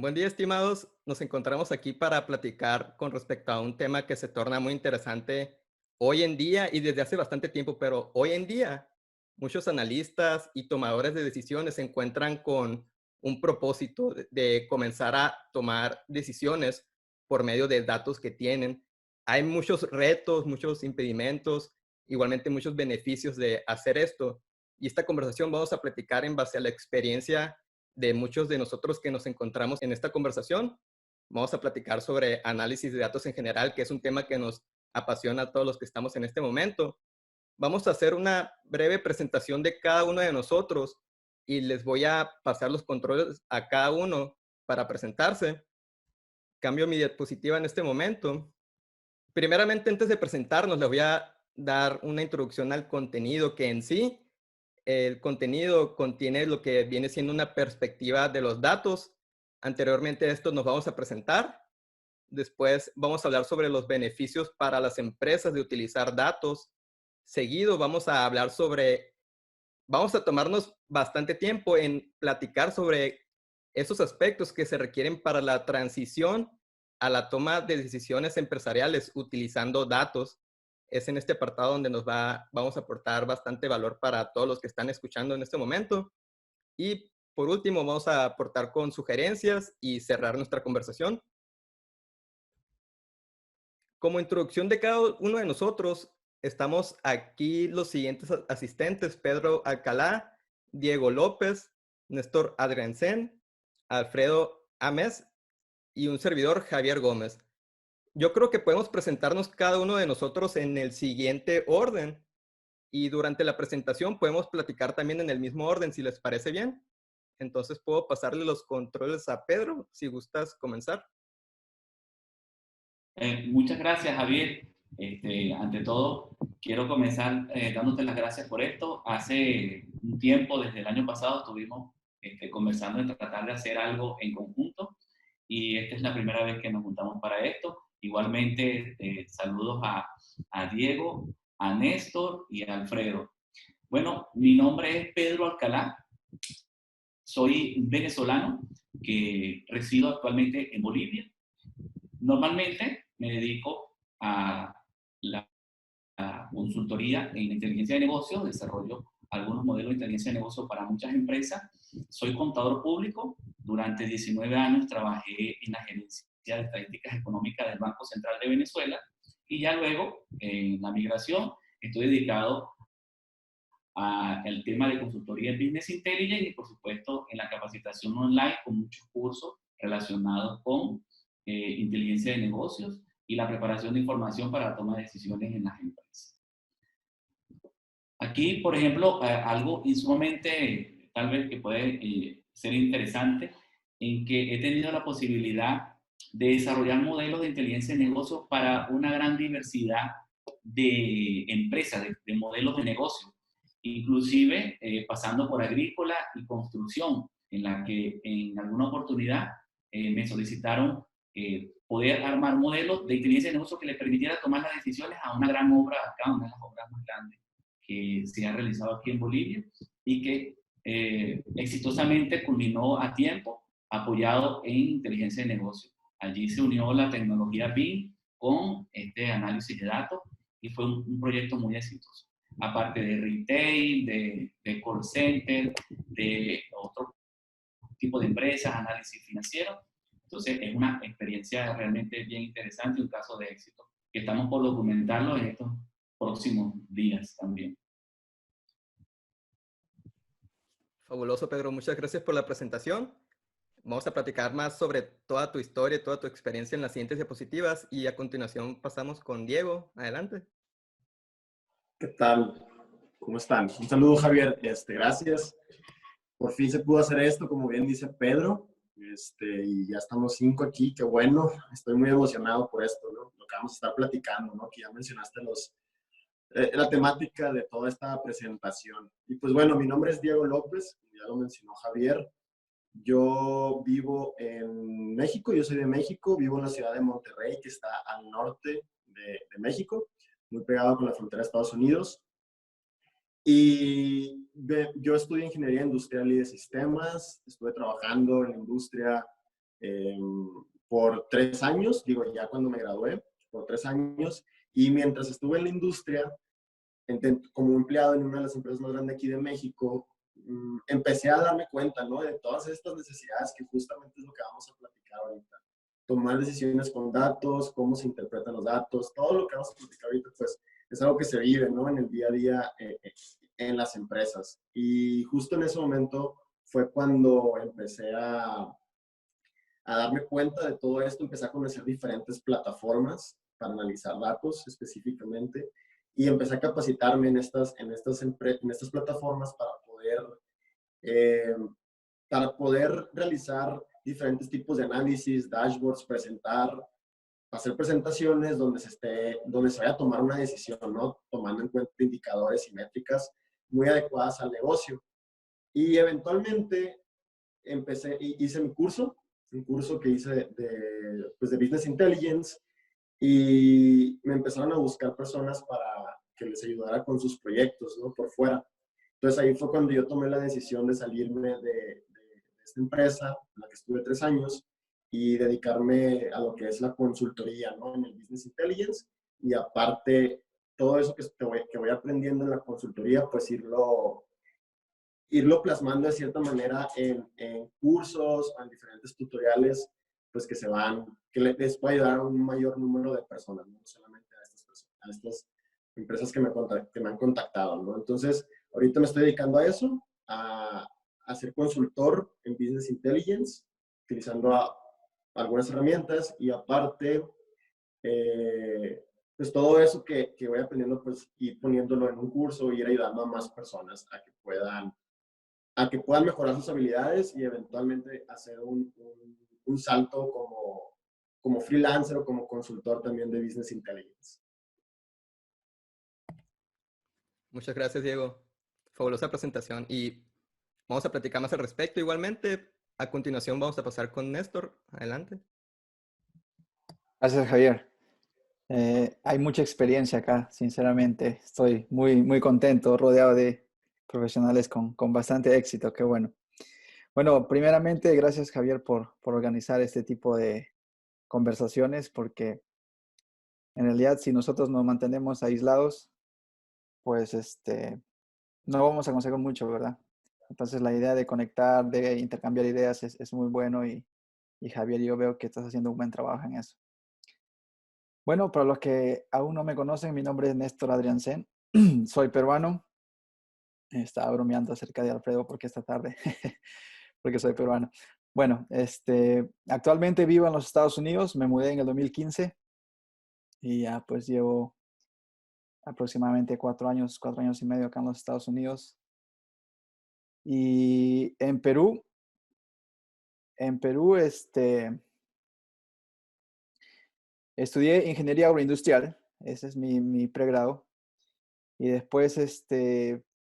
Buen día, estimados. Nos encontramos aquí para platicar con respecto a un tema que se torna muy interesante hoy en día y desde hace bastante tiempo, pero hoy en día muchos analistas y tomadores de decisiones se encuentran con un propósito de comenzar a tomar decisiones por medio de datos que tienen. Hay muchos retos, muchos impedimentos, igualmente muchos beneficios de hacer esto. Y esta conversación vamos a platicar en base a la experiencia de muchos de nosotros que nos encontramos en esta conversación. Vamos a platicar sobre análisis de datos en general, que es un tema que nos apasiona a todos los que estamos en este momento. Vamos a hacer una breve presentación de cada uno de nosotros y les voy a pasar los controles a cada uno para presentarse. Cambio mi diapositiva en este momento. Primeramente, antes de presentarnos, les voy a dar una introducción al contenido que en sí el contenido contiene lo que viene siendo una perspectiva de los datos. Anteriormente a esto nos vamos a presentar. Después vamos a hablar sobre los beneficios para las empresas de utilizar datos. Seguido vamos a tomarnos bastante tiempo en platicar sobre esos aspectos que se requieren para la transición a la toma de decisiones empresariales utilizando datos. Es en este apartado donde vamos a aportar bastante valor para todos los que están escuchando en este momento. Y por último, vamos a aportar con sugerencias y cerrar nuestra conversación. Como introducción de cada uno de nosotros, estamos aquí los siguientes asistentes: Pedro Alcalá, Diego López, Néstor Adriansen, Alfredo Ames y un servidor, Javier Gómez. Yo creo que podemos presentarnos cada uno de nosotros en el siguiente orden y durante la presentación podemos platicar también en el mismo orden, si les parece bien. Entonces puedo pasarle los controles a Pedro, si gustas comenzar. Muchas gracias, Javier. Ante todo, quiero comenzar dándote las gracias por esto. Hace un tiempo, desde el año pasado, estuvimos conversando en tratar de hacer algo en conjunto y esta es la primera vez que nos juntamos para esto. Igualmente, saludos a Diego, a Néstor y a Alfredo. Bueno, mi nombre es Pedro Alcalá. Soy venezolano que resido actualmente en Bolivia. Normalmente me dedico a la consultoría en inteligencia de negocios, desarrollo algunos modelos de inteligencia de negocios para muchas empresas. Soy contador público. Durante 19 años trabajé en la gerencia de estadísticas económicas del Banco Central de Venezuela y ya luego en la migración estoy dedicado al tema de consultoría en Business Intelligence y por supuesto en la capacitación online con muchos cursos relacionados con inteligencia de negocios y la preparación de información para la toma de decisiones en las empresas. Aquí, por ejemplo, algo sumamente tal vez que puede ser interesante, en que he tenido la posibilidad de desarrollar modelos de inteligencia de negocios para una gran diversidad de empresas, de modelos de negocio, inclusive pasando por agrícola y construcción, en la que en alguna oportunidad me solicitaron poder armar modelos de inteligencia de negocio que le permitiera tomar las decisiones a una gran obra acá, una de las obras más grandes que se ha realizado aquí en Bolivia y que exitosamente culminó a tiempo, apoyado en inteligencia de negocio. Allí se unió la tecnología BIM con este análisis de datos y fue un proyecto muy exitoso. Aparte de retail, de call center, de otro tipo de empresas, análisis financiero. Entonces es una experiencia realmente bien interesante, un caso de éxito, que estamos por documentarlo en estos próximos días también. Fabuloso, Pedro. Muchas gracias por la presentación. Vamos a platicar más sobre toda tu historia, toda tu experiencia en las siguientes diapositivas y a continuación pasamos con Diego. Adelante. ¿Qué tal? ¿Cómo están? Un saludo, Javier. Gracias. Por fin se pudo hacer esto, como bien dice Pedro. Y ya estamos 5 aquí. Qué bueno. Estoy muy emocionado por esto, ¿no? Lo que vamos a estar platicando, ¿no? Que ya mencionaste la temática de toda esta presentación. Y pues bueno, mi nombre es Diego López, como ya lo mencionó Javier. Yo vivo en México, yo soy de México, vivo en la ciudad de Monterrey, que está al norte de México, muy pegado con la frontera de Estados Unidos. Y yo estudio ingeniería industrial y de sistemas, estuve trabajando en la industria por 3 años, digo, ya cuando me gradué, por 3 años, y mientras estuve en la industria, como empleado en una de las empresas más grandes aquí de México, empecé a darme cuenta, ¿no? De todas estas necesidades que justamente es lo que vamos a platicar ahorita. Tomar decisiones con datos, cómo se interpretan los datos, todo lo que vamos a platicar ahorita, pues es algo que se vive, ¿no? En el día a día en las empresas. Y justo en ese momento fue cuando empecé a darme cuenta de todo esto, empecé a conocer diferentes plataformas para analizar datos específicamente y empecé a capacitarme en estas plataformas eh, para poder realizar diferentes tipos de análisis, dashboards, hacer presentaciones donde se vaya a tomar una decisión, ¿no? Tomando en cuenta indicadores y métricas muy adecuadas al negocio. Y eventualmente hice mi curso, un curso que hice pues de Business Intelligence, y me empezaron a buscar personas para que les ayudara con sus proyectos, ¿no? Por fuera. Entonces ahí fue cuando yo tomé la decisión de salirme de esta empresa, en la que estuve 3 años, y dedicarme a lo que es la consultoría, ¿no? En el Business Intelligence, y aparte, todo eso que voy aprendiendo en la consultoría, pues irlo plasmando de cierta manera en cursos o en diferentes tutoriales, pues que les pueda ayudar a un mayor número de personas, no solamente a estas empresas que me han contactado, ¿no? Entonces, ahorita me estoy dedicando a eso, a ser consultor en Business Intelligence, utilizando algunas herramientas, y aparte, pues todo eso que voy aprendiendo, pues ir poniéndolo en un curso, ir ayudando a más personas a que puedan mejorar sus habilidades y eventualmente hacer un salto como freelancer o como consultor también de Business Intelligence. Muchas gracias, Diego. Fabulosa presentación. Y vamos a platicar más al respecto. Igualmente, a continuación vamos a pasar con Néstor. Adelante. Gracias, Javier. Hay mucha experiencia acá, sinceramente. Estoy muy, muy contento, rodeado de profesionales con bastante éxito. Qué bueno. Bueno, primeramente, gracias, Javier, por organizar este tipo de conversaciones, porque en realidad, si nosotros nos mantenemos aislados, pues no vamos a conseguir mucho, ¿verdad? Entonces, la idea de conectar, de intercambiar ideas es muy bueno, y Javier, yo veo que estás haciendo un buen trabajo en eso. Bueno, para los que aún no me conocen, mi nombre es Néstor Adriansen. Soy peruano. Estaba bromeando acerca de Alfredo porque esta tarde, porque soy peruano. Bueno, actualmente vivo en los Estados Unidos. Me mudé en el 2015 y ya pues llevo aproximadamente 4 años y medio acá en los Estados Unidos. Y en Perú, estudié ingeniería agroindustrial. Ese es mi pregrado. Y después,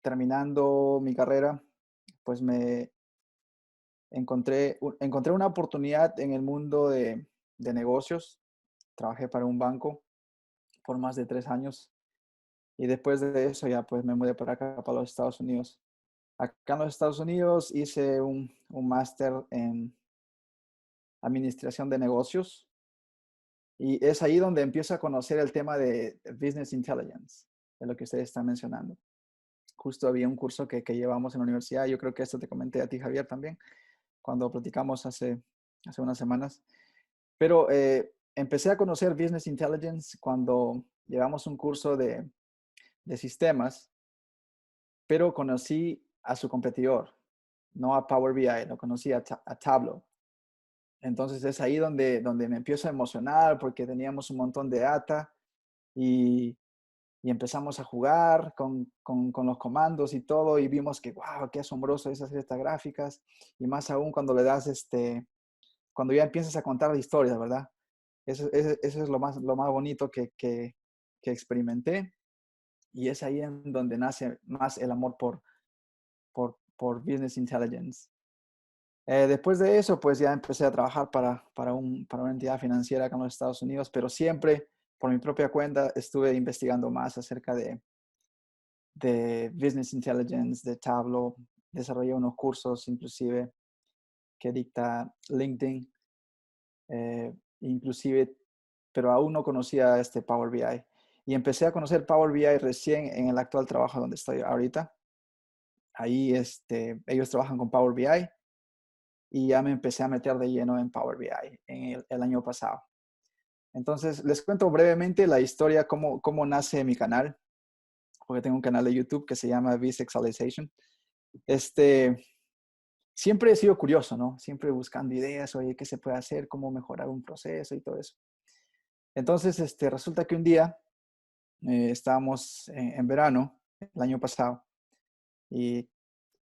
terminando mi carrera, pues me encontré una oportunidad en el mundo de negocios. Trabajé para un banco por más de 3 años. Y después de eso ya pues me mudé para acá, para los Estados Unidos. Acá en los Estados Unidos hice un máster en administración de negocios. Y es ahí donde empiezo a conocer el tema de Business Intelligence, de lo que ustedes están mencionando. Justo había un curso que llevamos en la universidad. Yo creo que esto te comenté a ti, Javier, también, cuando platicamos hace unas semanas. Pero empecé a conocer Business Intelligence cuando llevamos un curso de sistemas, pero conocí a su competidor, no a Power BI, lo conocí a Tableau. Entonces es ahí donde me empiezo a emocionar, porque teníamos un montón de data y empezamos a jugar con los comandos y todo, y vimos que, wow, qué asombroso es hacer estas gráficas, y más aún cuando le das, cuando ya empiezas a contar la historia, ¿verdad? Eso es lo más bonito que experimenté, y es ahí en donde nace más el amor por Business Intelligence. Después de eso, pues ya empecé a trabajar para una entidad financiera acá en los Estados Unidos, pero siempre por mi propia cuenta estuve investigando más acerca de Business Intelligence, de Tableau. Desarrollé unos cursos inclusive que dicta LinkedIn inclusive, pero aún no conocía este Power BI. Y empecé a conocer Power BI recién en el actual trabajo donde estoy ahorita. Ahí ellos trabajan con Power BI y ya me empecé a meter de lleno en Power BI en el año pasado. Entonces, les cuento brevemente la historia, cómo nace mi canal, porque tengo un canal de YouTube que se llama Vsexualization. Siempre he sido curioso, ¿no? Siempre buscando ideas, oye, ¿qué se puede hacer? ¿Cómo mejorar un proceso y todo eso? Entonces, resulta que un día estábamos en verano, el año pasado, y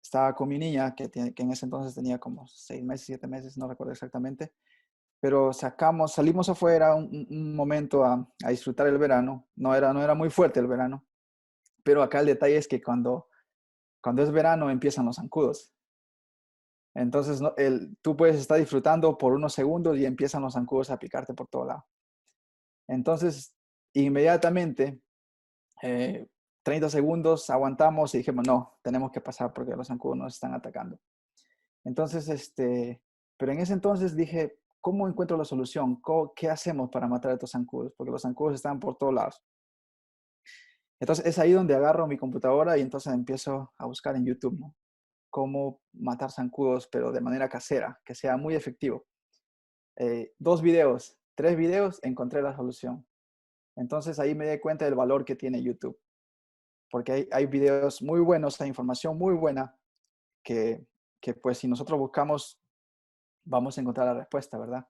estaba con mi niña, que en ese entonces tenía como 6 meses, 7 meses, no recuerdo exactamente, pero salimos afuera un momento a disfrutar el verano. No era muy fuerte el verano, pero acá el detalle es que cuando es verano empiezan los zancudos. Entonces, tú puedes estar disfrutando por unos segundos y empiezan los zancudos a picarte por todo lado. Entonces, inmediatamente, 30 segundos, aguantamos y dijimos, no, tenemos que pasar porque los zancudos nos están atacando. Entonces, pero en ese entonces dije, ¿cómo encuentro la solución? ¿Qué hacemos para matar a estos zancudos? Porque los zancudos están por todos lados. Entonces, es ahí donde agarro mi computadora y entonces empiezo a buscar en YouTube, ¿no? Cómo matar zancudos, pero de manera casera, que sea muy efectivo. 2 videos, 3 videos, encontré la solución. Entonces ahí me di cuenta del valor que tiene YouTube, porque hay videos muy buenos, hay información muy buena que pues si nosotros buscamos, vamos a encontrar la respuesta, ¿verdad?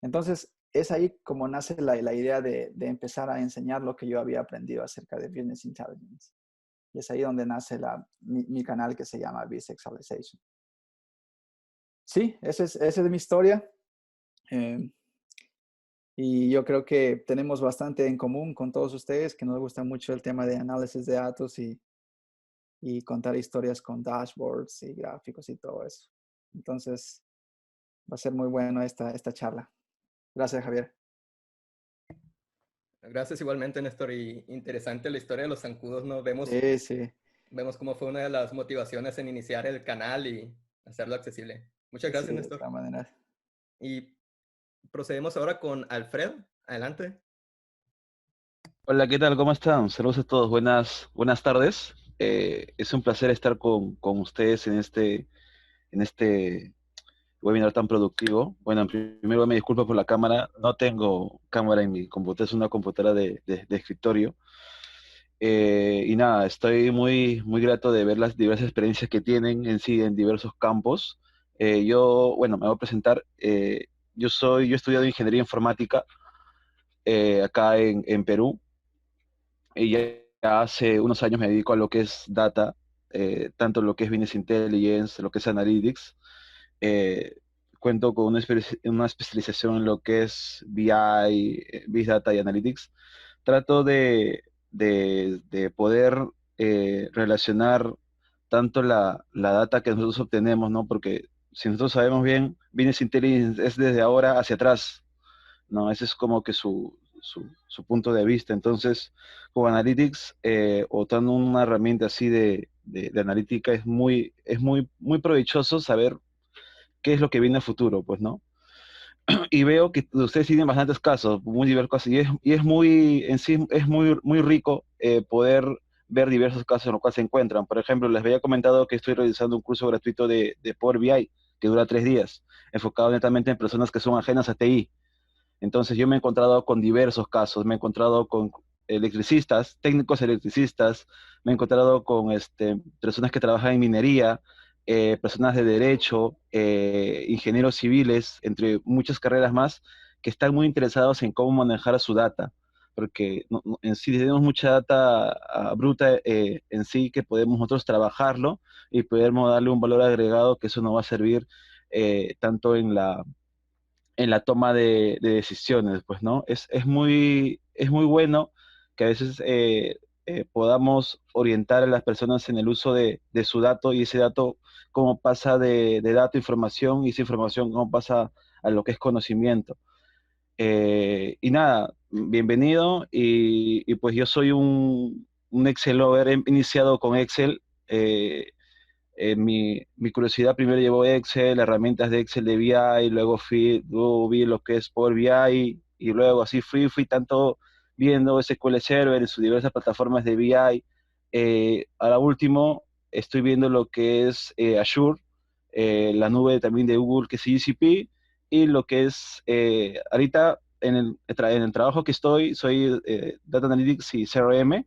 Entonces es ahí como nace la idea de empezar a enseñar lo que yo había aprendido acerca de Business Intelligence. Y es ahí donde nace mi canal que se llama Vsexualization. Sí, esa es mi historia. Y yo creo que tenemos bastante en común con todos ustedes, que nos gusta mucho el tema de análisis de datos y contar historias con dashboards y gráficos y todo eso. Entonces, va a ser muy bueno esta charla. Gracias, Javier. Gracias igualmente, Néstor. Y interesante la historia de los zancudos, ¿no? Sí, sí. Vemos cómo fue una de las motivaciones en iniciar el canal y hacerlo accesible. Muchas Sí, gracias, de Néstor. todas maneras. Y procedemos ahora con Alfred. Adelante. Hola, ¿qué tal? ¿Cómo están? Saludos a todos. Buenas tardes. Es un placer estar con ustedes en este webinar tan productivo. Bueno, primero me disculpo por la cámara. No tengo cámara en mi computadora, es una computadora de escritorio. Y nada, estoy muy grato de ver las diversas experiencias que tienen en sí en diversos campos. Bueno, me voy a presentar. Yo he estudiado ingeniería informática acá en Perú. Y ya hace unos años me dedico a lo que es data, tanto lo que es Business Intelligence, lo que es Analytics. Eh, Cuento con una especialización en lo que es BI, Big Data y Analytics. Trato de poder relacionar tanto la data que nosotros obtenemos, ¿no? Porque si nosotros sabemos bien, Business Intelligence es desde ahora hacia atrás, ¿no? Ese es como que su punto de vista. Entonces, con Analytics, o dando una herramienta así de analítica, muy provechoso saber qué es lo que viene a futuro, pues, ¿no? Y veo que ustedes tienen bastantes casos, muy diversos casos, y es muy, en sí, es muy rico poder ver diversos casos en los cuales se encuentran. Por ejemplo, les había comentado que estoy realizando un curso gratuito de Power BI que dura 3 días, enfocado netamente en personas que son ajenas a TI. Entonces yo me he encontrado con diversos casos, me he encontrado con electricistas, técnicos electricistas, me he encontrado con personas que trabajan en minería, personas de derecho, ingenieros civiles, entre muchas carreras más, que están muy interesados en cómo manejar su data, porque en sí tenemos mucha data bruta en sí que podemos nosotros trabajarlo y podemos darle un valor agregado que eso nos va a servir tanto en la toma de decisiones, pues, ¿no? Es muy bueno que a veces podamos orientar a las personas en el uso de su dato y ese dato cómo pasa de dato a información y esa información cómo pasa a lo que es conocimiento. Y nada, bienvenido y pues yo soy un Excel lover, he iniciado con Excel. Mi curiosidad primero llevó Excel, herramientas de Excel de BI, luego vi lo que es Power BI, y luego así fui tanto viendo SQL Server en sus diversas plataformas de BI. Ahora último, estoy viendo lo que es Azure, la nube también de Google, que es GCP, y lo que es, ahorita en el trabajo que soy Data Analytics y CRM,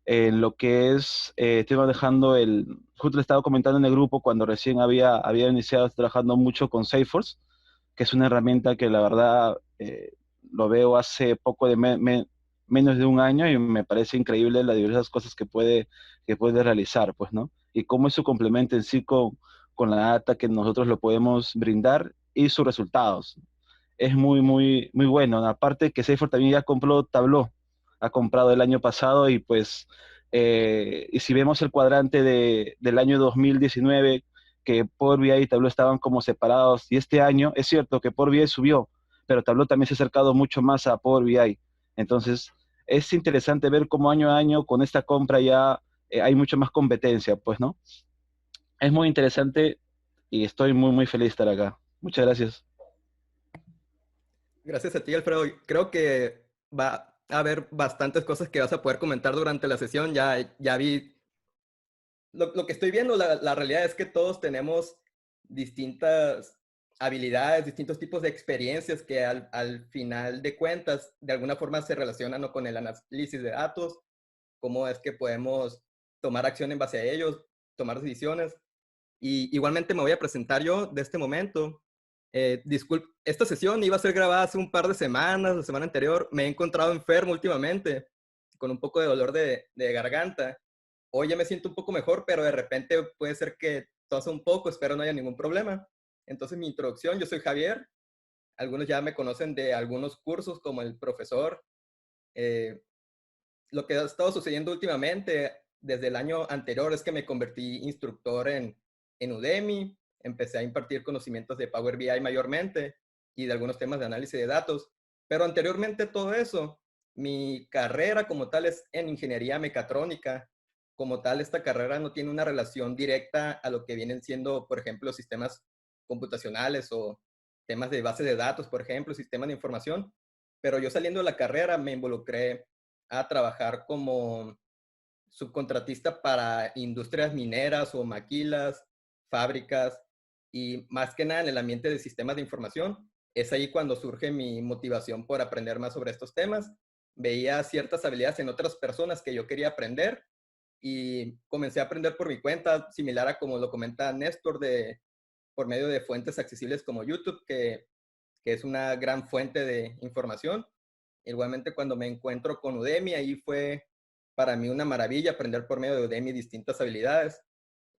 en lo que es, estoy manejando justo le estaba comentando en el grupo cuando recién había iniciado trabajando mucho con Salesforce, que es una herramienta que la verdad lo veo hace poco menos de un año, y me parece increíble las diversas cosas que puede realizar, pues, ¿no? Y cómo eso complementa en sí con la data que nosotros lo podemos brindar y sus resultados. Es muy bueno, ¿no? Aparte que Salesforce también ya compró Tableau, ha comprado el año pasado, y pues, y si vemos el cuadrante del año 2019, que Power BI y Tableau estaban como separados, y este año es cierto que Power BI subió, pero Tableau también se ha acercado mucho más a Power BI. Entonces, es interesante ver cómo año a año con esta compra ya hay mucho más competencia, pues, ¿no? Es muy interesante y estoy muy feliz de estar acá. Muchas gracias. Gracias a ti, Alfredo. Creo que va a haber bastantes cosas que vas a poder comentar durante la sesión. Ya vi lo que estoy viendo, la realidad es que todos tenemos distintas habilidades, distintos tipos de experiencias que al final de cuentas de alguna forma se relacionan, ¿no?, con el análisis de datos, cómo es que podemos tomar acción en base a ellos, tomar decisiones. Y igualmente me voy a presentar yo de este momento. Disculpe, esta sesión iba a ser grabada hace un par de semanas, la semana anterior. Me he encontrado enfermo últimamente, con un poco de dolor de garganta. Hoy ya me siento un poco mejor, pero de repente puede ser que tose un poco, espero no haya ningún problema. Entonces, mi introducción, yo soy Javier. Algunos ya me conocen de algunos cursos como el profesor. Eh, lo que ha estado sucediendo últimamente, desde el año anterior, es que me convertí instructor en Udemy. Empecé a impartir conocimientos de Power BI mayormente y de algunos temas de análisis de datos. Pero anteriormente a todo eso, mi carrera como tal es en ingeniería mecatrónica. Como tal, esta carrera no tiene una relación directa a lo que vienen siendo, por ejemplo, sistemas computacionales o temas de base de datos, por ejemplo, sistemas de información. Pero yo saliendo de la carrera me involucré a trabajar como subcontratista para industrias mineras o maquilas, fábricas, y más que nada en el ambiente de sistemas de información. Es ahí cuando surge mi motivación por aprender más sobre estos temas. Veía ciertas habilidades en otras personas que yo quería aprender y comencé a aprender por mi cuenta, similar a como lo comenta Néstor, por medio de fuentes accesibles como YouTube, que es una gran fuente de información. Igualmente, cuando me encuentro con Udemy, ahí fue para mí una maravilla aprender por medio de Udemy distintas habilidades.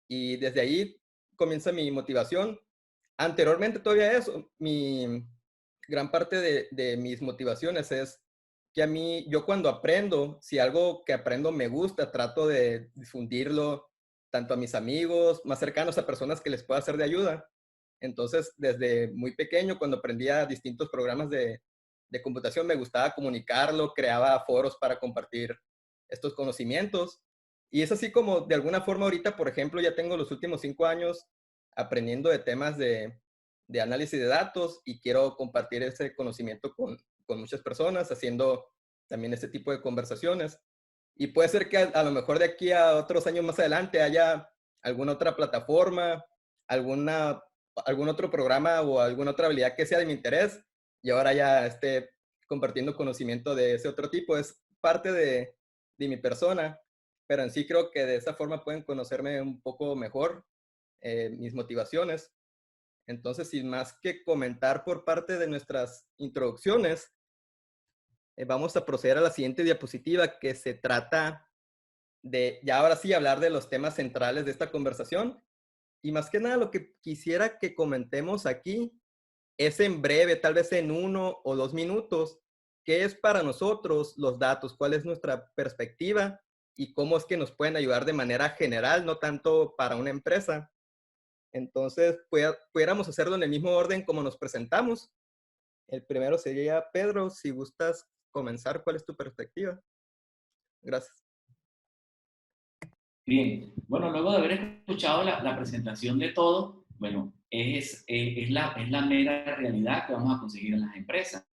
Y desde ahí comienza mi motivación. Anteriormente todavía eso, mi gran parte de mis motivaciones es que a mí, yo cuando aprendo, si algo que aprendo me gusta, trato de difundirlo tanto a mis amigos, más cercanos, a personas que les pueda ser de ayuda. Entonces, desde muy pequeño, cuando aprendía distintos programas de computación, me gustaba comunicarlo, creaba foros para compartir estos conocimientos. Y es así como, de alguna forma, ahorita, por ejemplo, ya tengo los últimos 5 años aprendiendo de temas de análisis de datos y quiero compartir ese conocimiento con muchas personas, haciendo también este tipo de conversaciones. Y puede ser que a lo mejor de aquí a otros años más adelante haya alguna otra plataforma, alguna, algún otro programa o alguna otra habilidad que sea de mi interés y ahora ya esté compartiendo conocimiento de ese otro tipo. Es parte de mi persona, pero en sí creo que de esa forma pueden conocerme un poco mejor, mis motivaciones. Entonces, sin más que comentar por parte de nuestras introducciones, vamos a proceder a la siguiente diapositiva, que se trata de, ya ahora sí, hablar de los temas centrales de esta conversación. Y más que nada, lo que quisiera que comentemos aquí es en breve, tal vez en 1 o 2 minutos, qué es para nosotros los datos, cuál es nuestra perspectiva y cómo es que nos pueden ayudar de manera general, no tanto para una empresa. Entonces, pudiéramos hacerlo en el mismo orden como nos presentamos. El primero sería Pedro, si gustas comenzar, ¿cuál es tu perspectiva? Gracias. Bien, bueno, luego de haber escuchado la presentación de todo, bueno, es la mera realidad que vamos a conseguir en las empresas.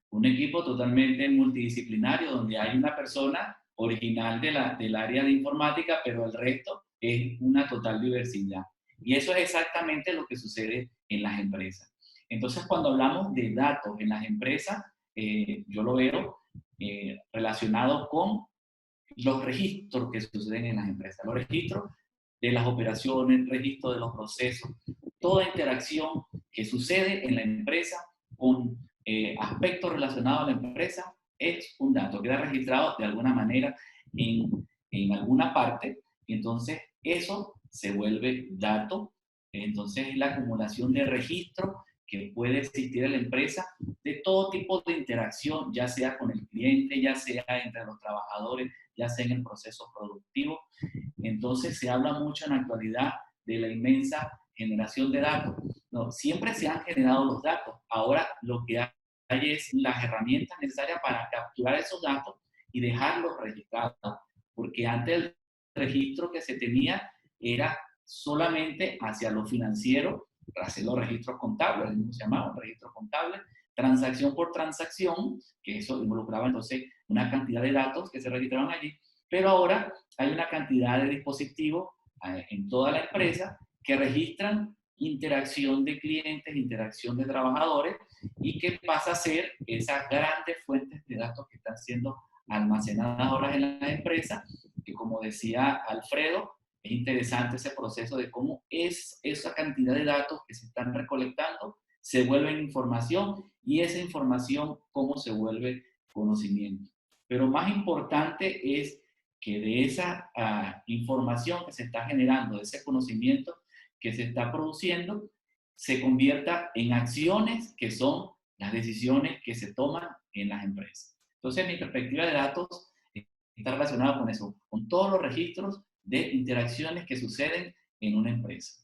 Un equipo totalmente multidisciplinario donde hay una persona original del área de informática, pero el resto es una total diversidad. Y eso es exactamente lo que sucede en las empresas. Entonces, cuando hablamos de datos en las empresas, yo lo veo relacionado con los registros que suceden en las empresas, los registros de las operaciones, registro de los procesos, toda interacción que sucede en la empresa con aspectos relacionados a la empresa es un dato, queda registrado de alguna manera en alguna parte, y entonces eso se vuelve dato, entonces es la acumulación de registros que puede existir en la empresa de todo tipo de interacción, ya sea con el cliente, ya sea entre los trabajadores, ya sea en el proceso productivo. Entonces se habla mucho en la actualidad de la inmensa generación de datos. No, siempre se han generado los datos. Ahora lo que hay es las herramientas necesarias para capturar esos datos y dejarlos registrados. Porque antes el registro que se tenía era solamente hacia lo financiero, hacer los registros contables, mismo se llamaban registros contables, transacción por transacción, que eso involucraba entonces una cantidad de datos que se registraban allí, pero ahora hay una cantidad de dispositivos en toda la empresa que registran interacción de clientes, interacción de trabajadores y que pasa a ser esas grandes fuentes de datos que están siendo almacenadas ahora en la empresa, que como decía Alfredo, es interesante ese proceso de cómo es esa cantidad de datos que se están recolectando, se vuelven información y esa información cómo se vuelve conocimiento. Pero más importante es que de esa información que se está generando, de ese conocimiento que se está produciendo, se convierta en acciones que son las decisiones que se toman en las empresas. Entonces, mi perspectiva de datos está relacionada con eso, con todos los registros de interacciones que suceden en una empresa.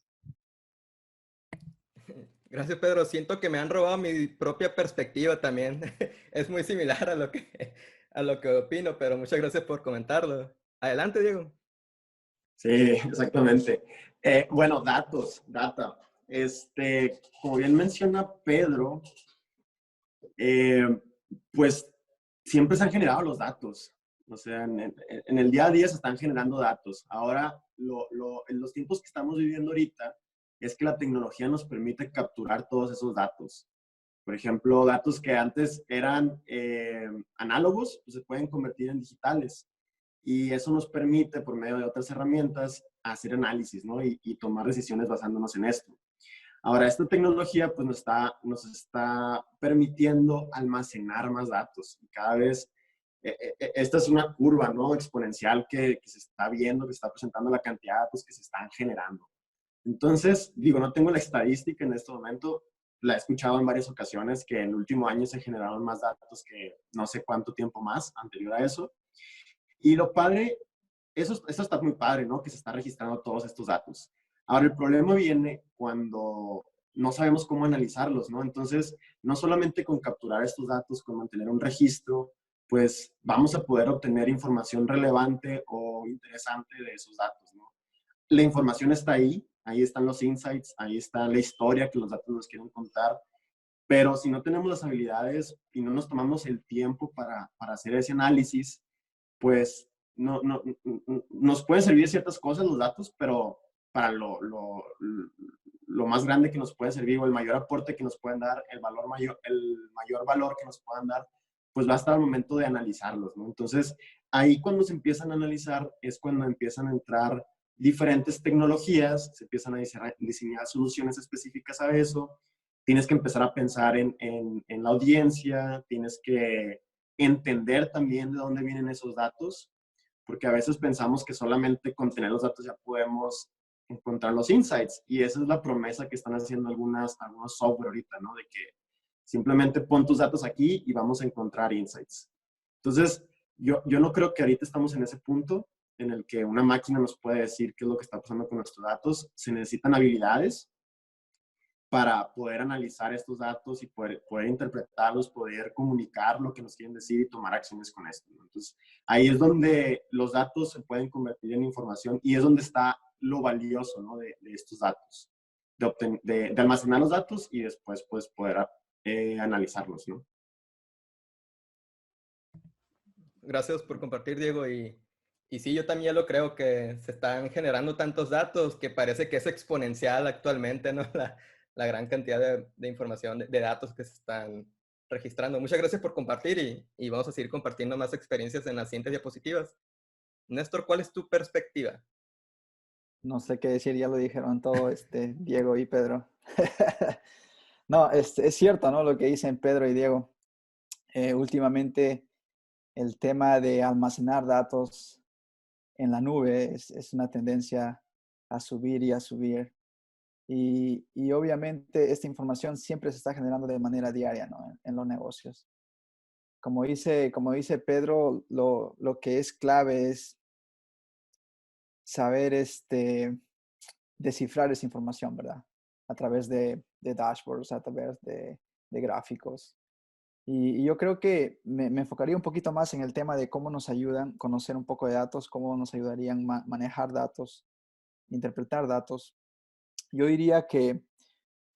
Gracias, Pedro. Siento que me han robado mi propia perspectiva también. Es muy similar a lo que opino, pero muchas gracias por comentarlo. Adelante, Diego. Sí, exactamente. Bueno, data. Como bien menciona Pedro, pues siempre se han generado los datos. O sea, en el día a día se están generando datos. Ahora, en los tiempos que estamos viviendo ahorita, es que la tecnología nos permite capturar todos esos datos. Por ejemplo, datos que antes eran análogos, pues se pueden convertir en digitales. Y eso nos permite, por medio de otras herramientas, hacer análisis, ¿no? Y tomar decisiones basándonos en esto. Ahora, esta tecnología pues nos está permitiendo almacenar más datos. Y cada vez, esta es una curva, ¿no? Exponencial que se está viendo, que se está presentando la cantidad de datos que se están generando. Entonces, digo, no tengo la estadística en este momento, la he escuchado en varias ocasiones que en el último año se generaron más datos que no sé cuánto tiempo más anterior a eso. Y lo padre, eso está muy padre, ¿no? Que se está registrando todos estos datos. Ahora, el problema viene cuando no sabemos cómo analizarlos, ¿no? Entonces, no solamente con capturar estos datos, con mantener un registro, pues vamos a poder obtener información relevante o interesante de esos datos, ¿no? La información está ahí están los insights, ahí está la historia que los datos nos quieren contar, pero si no tenemos las habilidades y no nos tomamos el tiempo para hacer ese análisis, pues nos pueden servir ciertas cosas los datos, pero para lo más grande que nos puede servir o el mayor aporte que nos pueden dar, el mayor valor que nos puedan dar, pues va a estar al momento de analizarlos, ¿no? Entonces, ahí cuando se empiezan a analizar es cuando empiezan a entrar diferentes tecnologías, se empiezan a diseñar soluciones específicas a eso, tienes que empezar a pensar en la audiencia, tienes que entender también de dónde vienen esos datos, porque a veces pensamos que solamente con tener los datos ya podemos encontrar los insights, y esa es la promesa que están haciendo algunos software ahorita, ¿no? De que simplemente pon tus datos aquí y vamos a encontrar insights. Entonces, yo no creo que ahorita estamos en ese punto en el que una máquina nos puede decir qué es lo que está pasando con nuestros datos. Se necesitan habilidades para poder analizar estos datos y poder interpretarlos, poder comunicar lo que nos quieren decir y tomar acciones con esto, ¿no? Entonces, ahí es donde los datos se pueden convertir en información y es donde está lo valioso, ¿no? de estos datos, de almacenar los datos y después pues, poder analizarlos, ¿no? Gracias por compartir, Diego. Y sí, yo también lo creo que se están generando tantos datos que parece que es exponencial actualmente, ¿no? La gran cantidad de información, de datos que se están registrando. Muchas gracias por compartir y vamos a seguir compartiendo más experiencias en las siguientes diapositivas. Néstor, ¿cuál es tu perspectiva? No sé qué decir, ya lo dijeron todo Diego y Pedro. No, es cierto, ¿no? Lo que dicen Pedro y Diego. Últimamente el tema de almacenar datos en la nube es una tendencia a subir y a subir. Y obviamente esta información siempre se está generando de manera diaria, ¿no? En los negocios. Como dice Pedro, lo que es clave es saber descifrar esa información, ¿verdad? A través de dashboards, a través de gráficos. Y yo creo que me enfocaría un poquito más en el tema de cómo nos ayudan a conocer un poco de datos, cómo nos ayudarían a manejar datos, interpretar datos. Yo diría que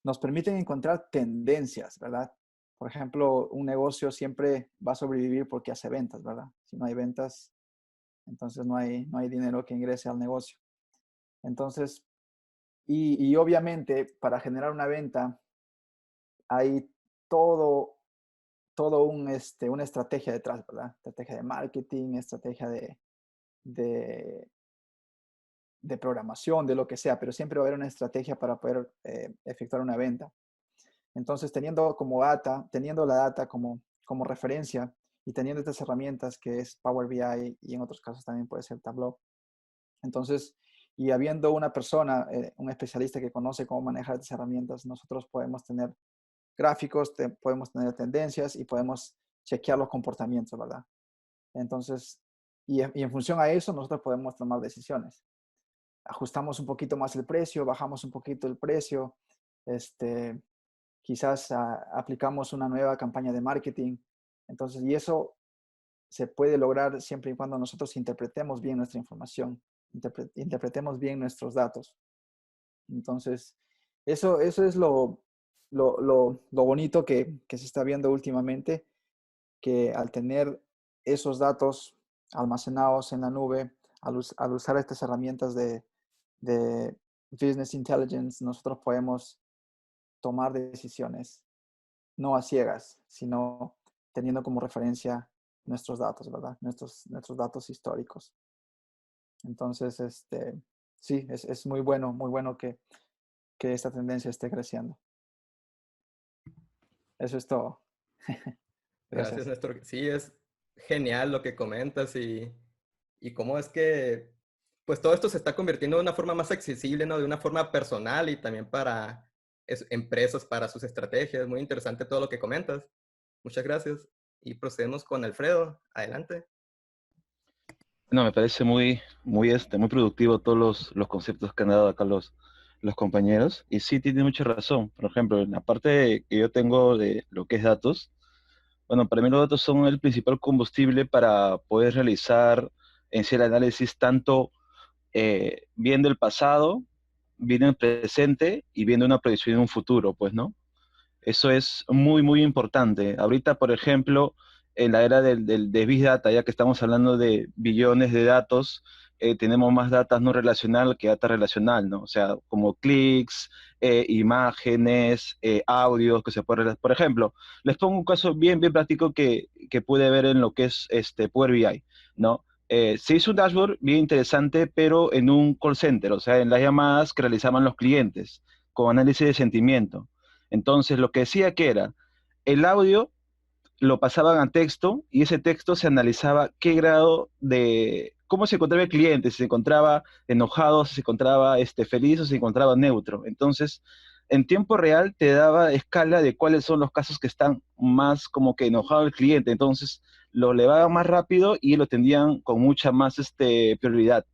nos permiten encontrar tendencias, ¿verdad? Por ejemplo, un negocio siempre va a sobrevivir porque hace ventas, ¿verdad? Si no hay ventas, entonces no hay dinero que ingrese al negocio. Entonces, y obviamente para generar una venta hay todo una estrategia detrás, ¿verdad? Estrategia de marketing, estrategia de programación, de lo que sea, pero siempre va a haber una estrategia para poder efectuar una venta. Entonces, teniendo la data como referencia y teniendo estas herramientas que es Power BI y en otros casos también puede ser Tableau. Entonces, y habiendo una persona, un especialista que conoce cómo manejar estas herramientas, nosotros podemos tener gráficos, podemos tener tendencias y podemos chequear los comportamientos, ¿verdad? Entonces, y en función a eso, nosotros podemos tomar decisiones. Ajustamos un poquito más el precio, bajamos un poquito el precio, quizás aplicamos una nueva campaña de marketing. Entonces, y eso se puede lograr siempre y cuando nosotros interpretemos bien nuestra información, interpretemos bien nuestros datos. Entonces, eso es lo bonito que se está viendo últimamente, que al tener esos datos almacenados en la nube, al usar estas herramientas de Business Intelligence, nosotros podemos tomar decisiones, no a ciegas, sino teniendo como referencia nuestros datos, ¿verdad? Nuestros datos históricos. Entonces, sí, es muy bueno que esta tendencia esté creciendo. Eso es todo. Gracias, Néstor. Sí, es genial lo que comentas y cómo es que pues todo esto se está convirtiendo de una forma más accesible, ¿no? De una forma personal y también para empresas, para sus estrategias. Muy interesante todo lo que comentas. Muchas gracias. Y procedemos con Alfredo. Adelante. No, me parece muy productivo todos los conceptos que han dado acá los compañeros. Y sí, tiene mucha razón. Por ejemplo, en la parte que yo tengo de lo que es datos, bueno, para mí los datos son el principal combustible para poder realizar en sí el análisis tanto viendo el pasado, viendo el presente y viendo una proyección en un futuro, pues, ¿no? Eso es muy importante. Ahorita, por ejemplo, en la era de Big Data, ya que estamos hablando de billones de datos, tenemos más data no relacional que data relacional, ¿no? O sea, como clics, imágenes, audios que se pueden... Por ejemplo, les pongo un caso bien práctico que pude ver en lo que es Power BI, ¿no? Se hizo un dashboard bien interesante, pero en un call center, o sea, en las llamadas que realizaban los clientes, con análisis de sentimiento. Entonces, lo que decía que era, el audio lo pasaban a texto y ese texto se analizaba qué grado de, cómo se encontraba el cliente, si se encontraba enojado, si se encontraba feliz o si se encontraba neutro. Entonces, en tiempo real te daba escala de cuáles son los casos que están más como que enojado el cliente. Entonces, lo elevaban más rápido y lo tendían con mucha más prioridad.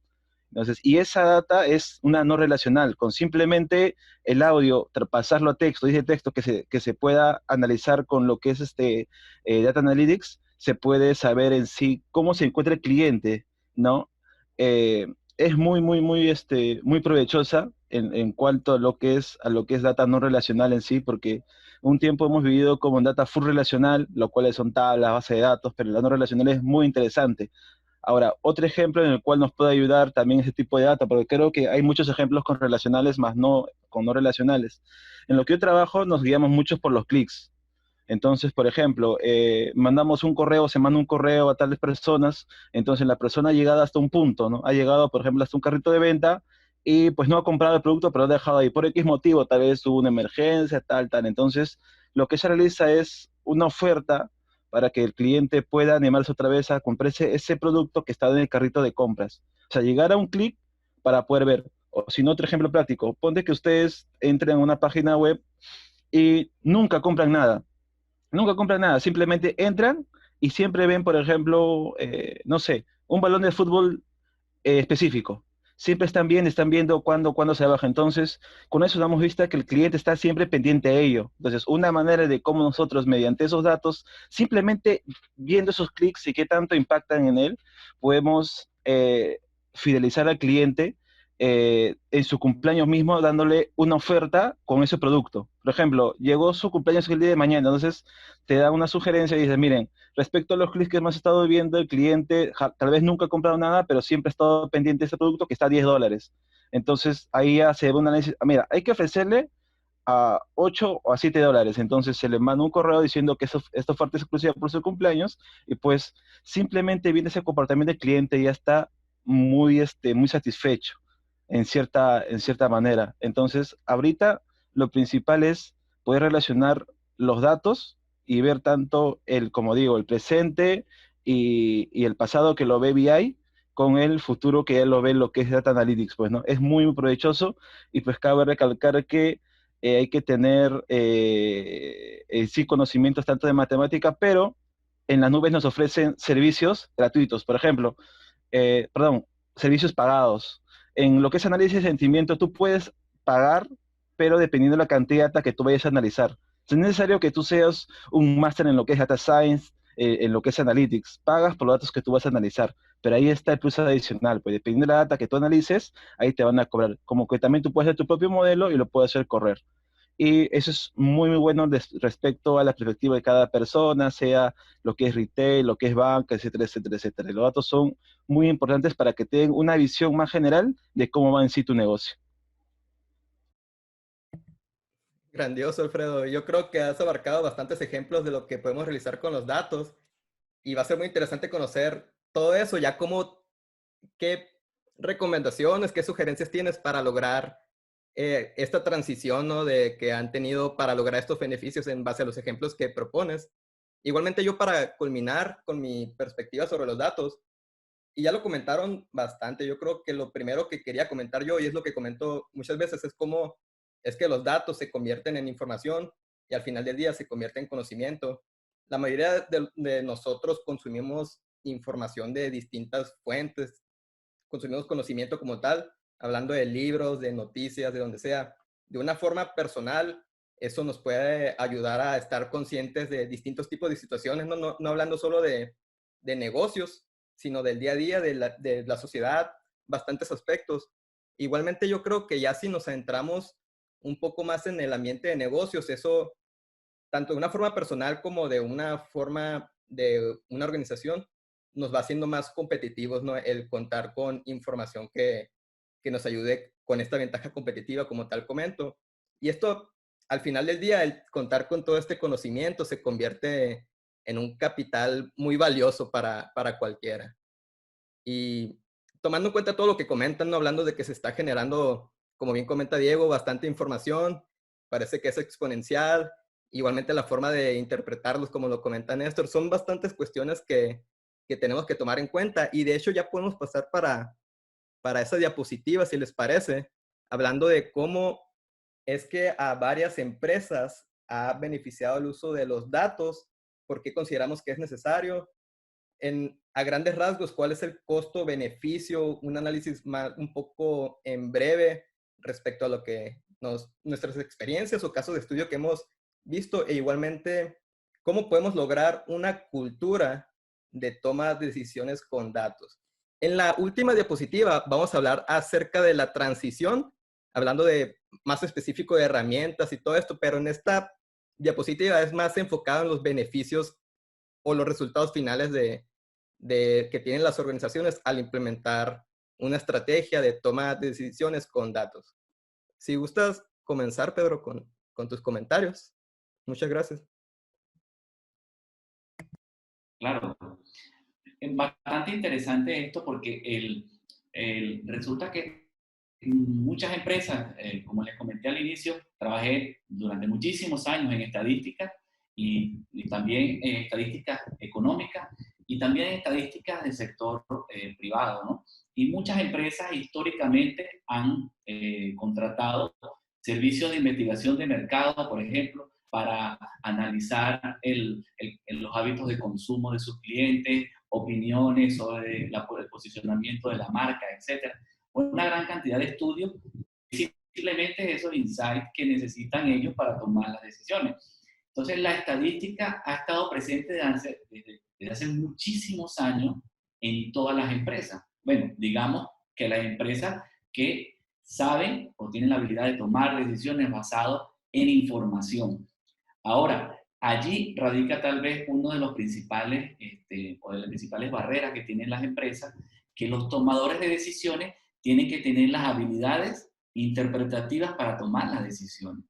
Entonces, y esa data es una no relacional, con simplemente el audio, pasarlo a texto, dice texto que se pueda analizar con lo que es Data Analytics, se puede saber en sí cómo se encuentra el cliente, ¿no? Eh, es muy provechosa en cuanto a lo que es data no relacional en sí, porque un tiempo hemos vivido como en data full relacional, lo cual son tablas, base de datos, pero la no relacional es muy interesante. Ahora, otro ejemplo en el cual nos puede ayudar también ese tipo de data, porque creo que hay muchos ejemplos con relacionales, más no con no relacionales. En lo que yo trabajo nos guiamos mucho por los clics. Entonces, por ejemplo, mandamos un correo, se manda un correo a tales personas, entonces la persona ha llegado hasta un punto, ¿no? Ha llegado, por ejemplo, hasta un carrito de venta y pues no ha comprado el producto, pero lo ha dejado ahí por X motivo, tal vez hubo una emergencia, tal. Entonces, lo que se realiza es una oferta para que el cliente pueda animarse otra vez a comprar ese producto que está en el carrito de compras. O sea, llegar a un clic para poder ver. O si no, otro ejemplo práctico, ponte que ustedes entren a una página web y nunca compran nada, simplemente entran y siempre ven, por ejemplo, no sé, un balón de fútbol específico. Siempre están viendo cuándo se baja. Entonces, con eso damos vista que el cliente está siempre pendiente a ello. Entonces, una manera de cómo nosotros, mediante esos datos, simplemente viendo esos clics y qué tanto impactan en él, podemos fidelizar al cliente en su cumpleaños mismo, dándole una oferta con ese producto. Por ejemplo, llegó su cumpleaños el día de mañana, entonces te da una sugerencia y dice, miren, respecto a los clics que hemos estado viendo, el cliente tal vez nunca ha comprado nada, pero siempre ha estado pendiente de ese producto que está a $10. Entonces ahí ya se ve un análisis. Mira, hay que ofrecerle a $8 o a $7. Entonces se le manda un correo diciendo que esta oferta es exclusiva por su cumpleaños y pues simplemente viene ese comportamiento del cliente y ya está muy satisfecho en cierta manera. Entonces, ahorita lo principal es poder relacionar los datos y ver tanto como digo, el presente y el pasado que lo ve BI con el futuro que él lo ve lo que es Data Analytics, pues, ¿no? Es muy provechoso y pues cabe recalcar que hay que tener sí conocimientos tanto de matemática, pero en las nubes nos ofrecen servicios gratuitos, por ejemplo, perdón, servicios pagados. En lo que es análisis de sentimiento, tú puedes pagar, pero dependiendo de la cantidad de data que tú vayas a analizar. Es necesario que tú seas un máster en lo que es data science, en lo que es analytics. Pagas por los datos que tú vas a analizar, pero ahí está el plus adicional, pues dependiendo de la data que tú analices, ahí te van a cobrar. Como que también tú puedes hacer tu propio modelo y lo puedes hacer correr. Y eso es muy bueno respecto a la perspectiva de cada persona, sea lo que es retail, lo que es banca, etcétera. Y los datos son muy importantes para que tengan una visión más general de cómo va en sí tu negocio. Grandioso, Alfredo. Yo creo que has abarcado bastantes ejemplos de lo que podemos realizar con los datos y va a ser muy interesante conocer todo eso, ya como qué recomendaciones, qué sugerencias tienes para lograr esta transición, ¿no? De que han tenido para lograr estos beneficios en base a los ejemplos que propones. Igualmente yo para culminar con mi perspectiva sobre los datos, y ya lo comentaron bastante, yo creo que lo primero que quería comentar yo, y es lo que comento muchas veces, es cómo es que los datos se convierten en información y al final del día se convierte en conocimiento. La mayoría de nosotros consumimos información de distintas fuentes, consumimos conocimiento como tal, hablando de libros, de noticias, de donde sea. De una forma personal, eso nos puede ayudar a estar conscientes de distintos tipos de situaciones, no hablando solo de negocios, sino del día a día, de la sociedad, bastantes aspectos. Igualmente yo creo que ya si nos adentramos un poco más en el ambiente de negocios, eso, tanto de una forma personal como de una forma de una organización, nos va haciendo más competitivos, ¿no? El contar con información que nos ayude con esta ventaja competitiva, como tal comento. Y esto, al final del día, el contar con todo este conocimiento se convierte en un capital muy valioso para cualquiera. Y tomando en cuenta todo lo que comentan, ¿no? Hablando de que se está generando, como bien comenta Diego, bastante información, parece que es exponencial. Igualmente la forma de interpretarlos, como lo comenta Néstor, son bastantes cuestiones que tenemos que tomar en cuenta. Y de hecho ya podemos pasar para esa diapositiva, si les parece, hablando de cómo es que a varias empresas ha beneficiado el uso de los datos, por qué consideramos que es necesario. a grandes rasgos, ¿cuál es el costo-beneficio? Un análisis un poco en breve respecto a lo que nuestras experiencias o casos de estudio que hemos visto, e igualmente, ¿cómo podemos lograr una cultura de toma de decisiones con datos? En la última diapositiva vamos a hablar acerca de la transición, hablando de más específico de herramientas y todo esto, pero en esta diapositiva es más enfocado en los beneficios o los resultados finales que tienen las organizaciones al implementar una estrategia de toma de decisiones con datos. Si gustas comenzar, Pedro, con tus comentarios. Muchas gracias. Claro, es bastante interesante esto porque resulta que muchas empresas, como les comenté al inicio, trabajé durante muchísimos años en estadística y también en estadísticas económicas y también en estadísticas del sector privado, ¿no? Y muchas empresas históricamente han contratado servicios de investigación de mercado, por ejemplo, para analizar los hábitos de consumo de sus clientes, opiniones sobre el posicionamiento de la marca, etc. Una gran cantidad de estudios, simplemente esos insights que necesitan ellos para tomar las decisiones. Entonces, la estadística ha estado presente desde hace muchísimos años en todas las empresas. Bueno, digamos que las empresas que saben o tienen la habilidad de tomar decisiones basadas en información. Ahora, allí radica tal vez uno de los principales, o de las principales barreras que tienen las empresas, que los tomadores de decisiones tienen que tener las habilidades interpretativas para tomar las decisiones.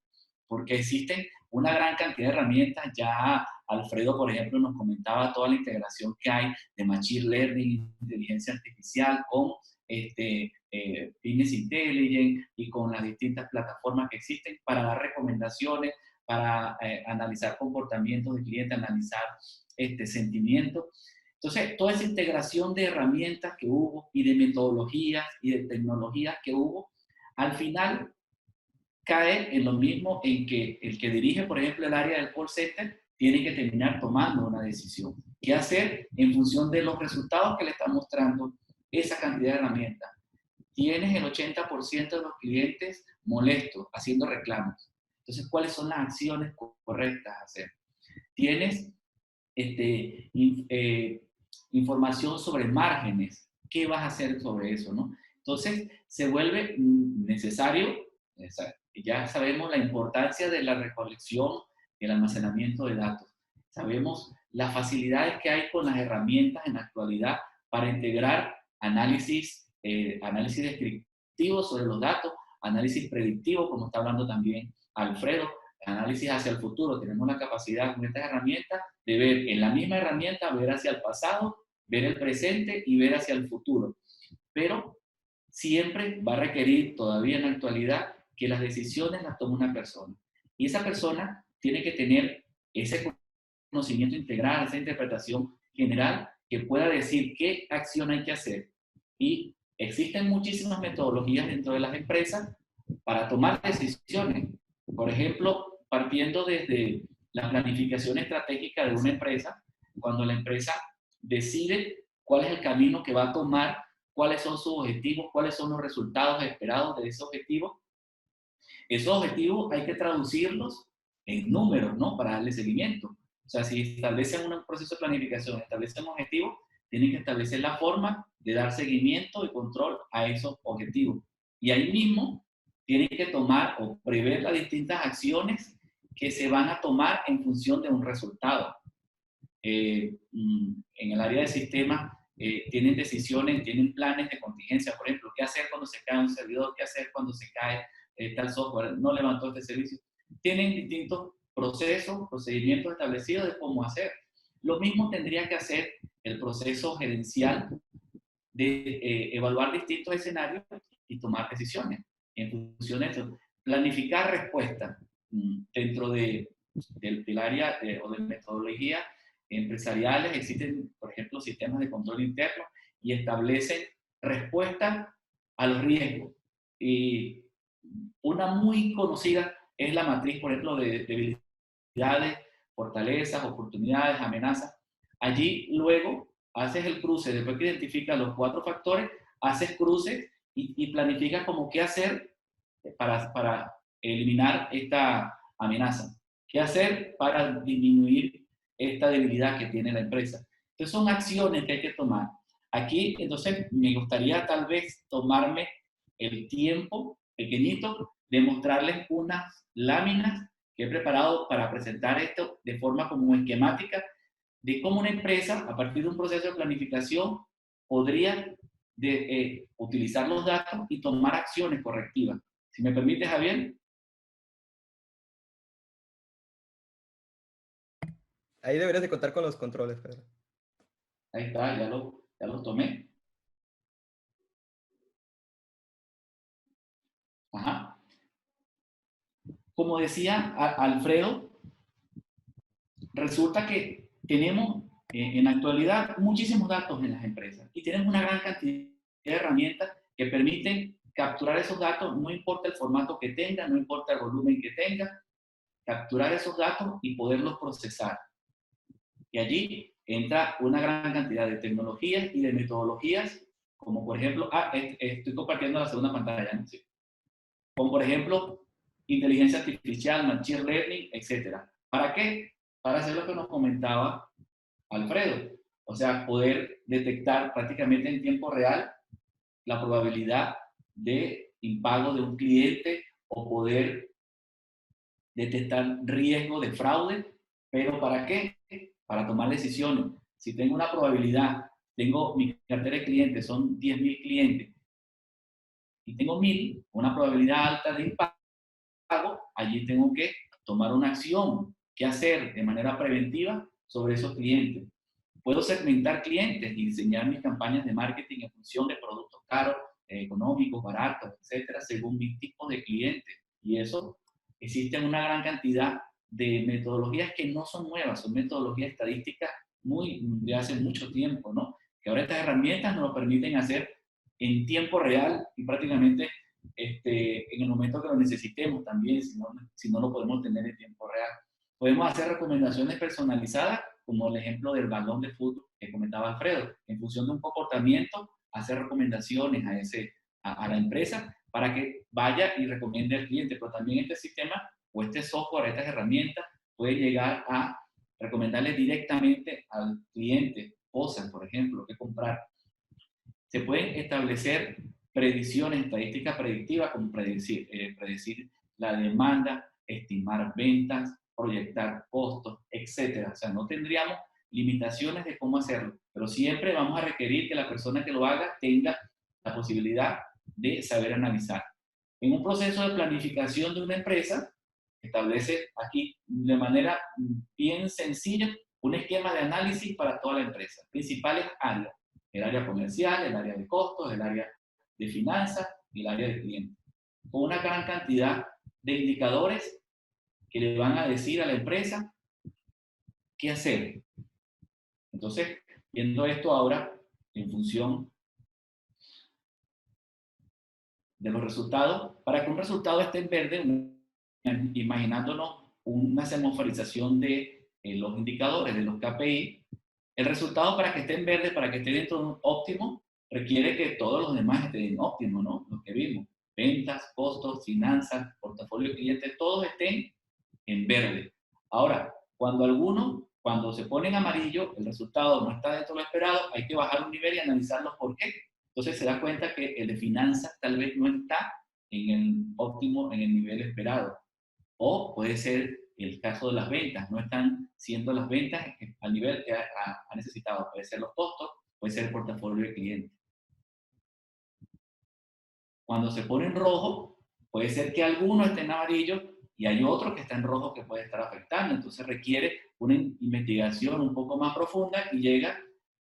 Porque existen una gran cantidad de herramientas. Ya Alfredo, por ejemplo, nos comentaba toda la integración que hay de Machine Learning, inteligencia artificial, con Business Intelligence y con las distintas plataformas que existen para dar recomendaciones, para analizar comportamientos de clientes, analizar sentimientos. Entonces, toda esa integración de herramientas que hubo y de metodologías y de tecnologías que hubo, al final cae en lo mismo, en que el que dirige, por ejemplo, el área del call center tiene que terminar tomando una decisión. ¿Qué hacer en función de los resultados que le está mostrando esa cantidad de herramientas? Tienes el 80% de los clientes molestos, haciendo reclamos. Entonces, ¿cuáles son las acciones correctas a hacer? Tienes información sobre márgenes. ¿Qué vas a hacer sobre eso, no? Entonces, se vuelve necesario, ya sabemos la importancia de la recolección y el almacenamiento de datos. Sabemos las facilidades que hay con las herramientas en la actualidad para integrar análisis descriptivo sobre los datos, análisis predictivo, como está hablando también Alfredo, análisis hacia el futuro. Tenemos la capacidad con estas herramientas de ver en la misma herramienta, ver hacia el pasado, ver el presente y ver hacia el futuro. Pero siempre va a requerir, todavía en la actualidad, que las decisiones las tome una persona. Y esa persona tiene que tener ese conocimiento integral, esa interpretación general, que pueda decir qué acción hay que hacer. Y existen muchísimas metodologías dentro de las empresas para tomar decisiones. Por ejemplo, partiendo desde la planificación estratégica de una empresa, cuando la empresa decide cuál es el camino que va a tomar, cuáles son sus objetivos, cuáles son los resultados esperados de esos objetivos. Esos objetivos hay que traducirlos en números, ¿no? Para darle seguimiento. O sea, si establecen un proceso de planificación, establecen objetivos, tienen que establecer la forma de dar seguimiento y control a esos objetivos. Y ahí mismo tienen que tomar o prever las distintas acciones que se van a tomar en función de un resultado. En el área de sistemas tienen decisiones, tienen planes de contingencia, por ejemplo, qué hacer cuando se cae un servidor, qué hacer cuando se cae tal software, no levantó este servicio. Tienen distintos procesos, procedimientos establecidos de cómo hacer. Lo mismo tendría que hacer el proceso gerencial de evaluar distintos escenarios y tomar decisiones en función de eso. Planificar respuestas dentro del área o de metodología empresariales. Existen, por ejemplo, sistemas de control interno y establecen respuestas a los riesgos. Y una muy conocida es la matriz, por ejemplo, de debilidades, fortalezas, oportunidades, amenazas. Allí luego haces el cruce, después que identificas los 4 factores, haces cruce y planificas como qué hacer para eliminar esta amenaza. ¿Qué hacer para disminuir esta debilidad que tiene la empresa? Entonces son acciones que hay que tomar. Aquí, entonces, me gustaría tal vez tomarme el tiempo pequeñito de mostrarles unas láminas que he preparado para presentar esto de forma como esquemática de cómo una empresa, a partir de un proceso de planificación, podría utilizar los datos y tomar acciones correctivas. Si me permite, Javier. Ahí deberías de contar con los controles, Pedro. Ahí está, ya lo tomé. Ajá. Como decía Alfredo, resulta que tenemos en la actualidad muchísimos datos en las empresas y tenemos una gran cantidad de herramientas que permiten capturar esos datos, no importa el formato que tenga, no importa el volumen que tenga, capturar esos datos y poderlos procesar. Y allí entra una gran cantidad de tecnologías y de metodologías, como por ejemplo, estoy compartiendo la segunda pantalla, ¿no? Sí. Como por ejemplo, inteligencia artificial, machine learning, etc. ¿Para qué? Para hacer lo que nos comentaba Alfredo. O sea, poder detectar prácticamente en tiempo real la probabilidad de impago de un cliente o poder detectar riesgo de fraude. ¿Pero para qué? Para tomar decisiones. Si tengo una probabilidad, tengo mi cartera de clientes, son 10.000 clientes, y tengo 1.000, una probabilidad alta de impago, allí tengo que tomar una acción. ¿Qué hacer de manera preventiva sobre esos clientes? Puedo segmentar clientes y diseñar mis campañas de marketing en función de productos caros, económicos, baratos, etcétera, según mis tipos de clientes. Y eso, existen una gran cantidad de metodologías que no son nuevas, son metodologías estadísticas de hace mucho tiempo, ¿no? Que ahora estas herramientas nos lo permiten hacer en tiempo real y prácticamente en el momento que lo necesitemos también, si no lo podemos tener en tiempo real. Podemos hacer recomendaciones personalizadas, como el ejemplo del balón de fútbol que comentaba Alfredo. En función de un comportamiento, hacer recomendaciones a la empresa para que vaya y recomiende al cliente. Pero también este sistema o este software, estas herramientas, puede llegar a recomendarle directamente al cliente cosas, por ejemplo, que comprar. Se pueden establecer predicciones, estadísticas predictivas, como predecir la demanda, estimar ventas, proyectar costos, etc. O sea, no tendríamos limitaciones de cómo hacerlo, pero siempre vamos a requerir que la persona que lo haga tenga la posibilidad de saber analizar. En un proceso de planificación de una empresa, establece aquí de manera bien sencilla un esquema de análisis para toda la empresa. Principales áreas: el área comercial, el área de costos, el área de finanzas y el área de clientes. Con una gran cantidad de indicadores que le van a decir a la empresa qué hacer. Entonces, viendo esto ahora en función de los resultados, para que un resultado esté en verde, imaginándonos una semaforización de los indicadores, de los KPI, el resultado para que esté en verde, para que esté dentro de un óptimo, requiere que todos los demás estén en óptimo, ¿no? Los que vimos: ventas, costos, finanzas, portafolio de clientes, todos estén en verde. Ahora, cuando se pone en amarillo, el resultado no está dentro de lo esperado, hay que bajar un nivel y analizar los por qué. Entonces se da cuenta que el de finanzas tal vez no está en el óptimo, en el nivel esperado. O puede ser el caso de las ventas, no están siendo las ventas al nivel que ha necesitado. Puede ser los costos, puede ser el portafolio de clientes. Cuando se pone en rojo, puede ser que alguno esté en amarillo y hay otro que está en rojo que puede estar afectando. Entonces requiere una investigación un poco más profunda y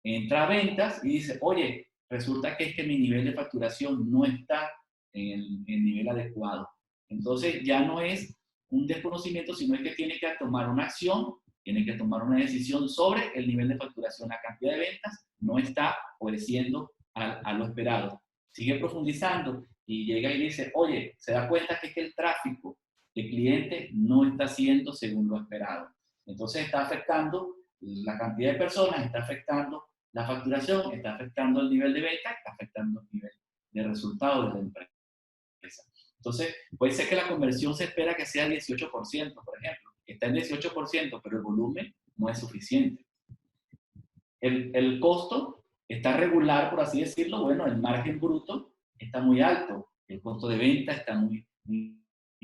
entra a ventas y dice: oye, resulta que es que mi nivel de facturación no está en el nivel adecuado. Entonces ya no es un desconocimiento, sino es que tiene que tomar una acción, tiene que tomar una decisión sobre el nivel de facturación. La cantidad de ventas no está obedeciendo a lo esperado. Sigue profundizando y llega y dice: oye, se da cuenta que es que el tráfico de clientes no está siendo según lo esperado. Entonces está afectando la cantidad de personas, está afectando la facturación, está afectando el nivel de venta, está afectando el nivel de resultados de la empresa. Entonces, puede ser que la conversión se espera que sea 18%, por ejemplo. Está en 18%, pero el volumen no es suficiente. El costo está regular, por así decirlo. Bueno, el margen bruto está muy alto. El costo de venta está muy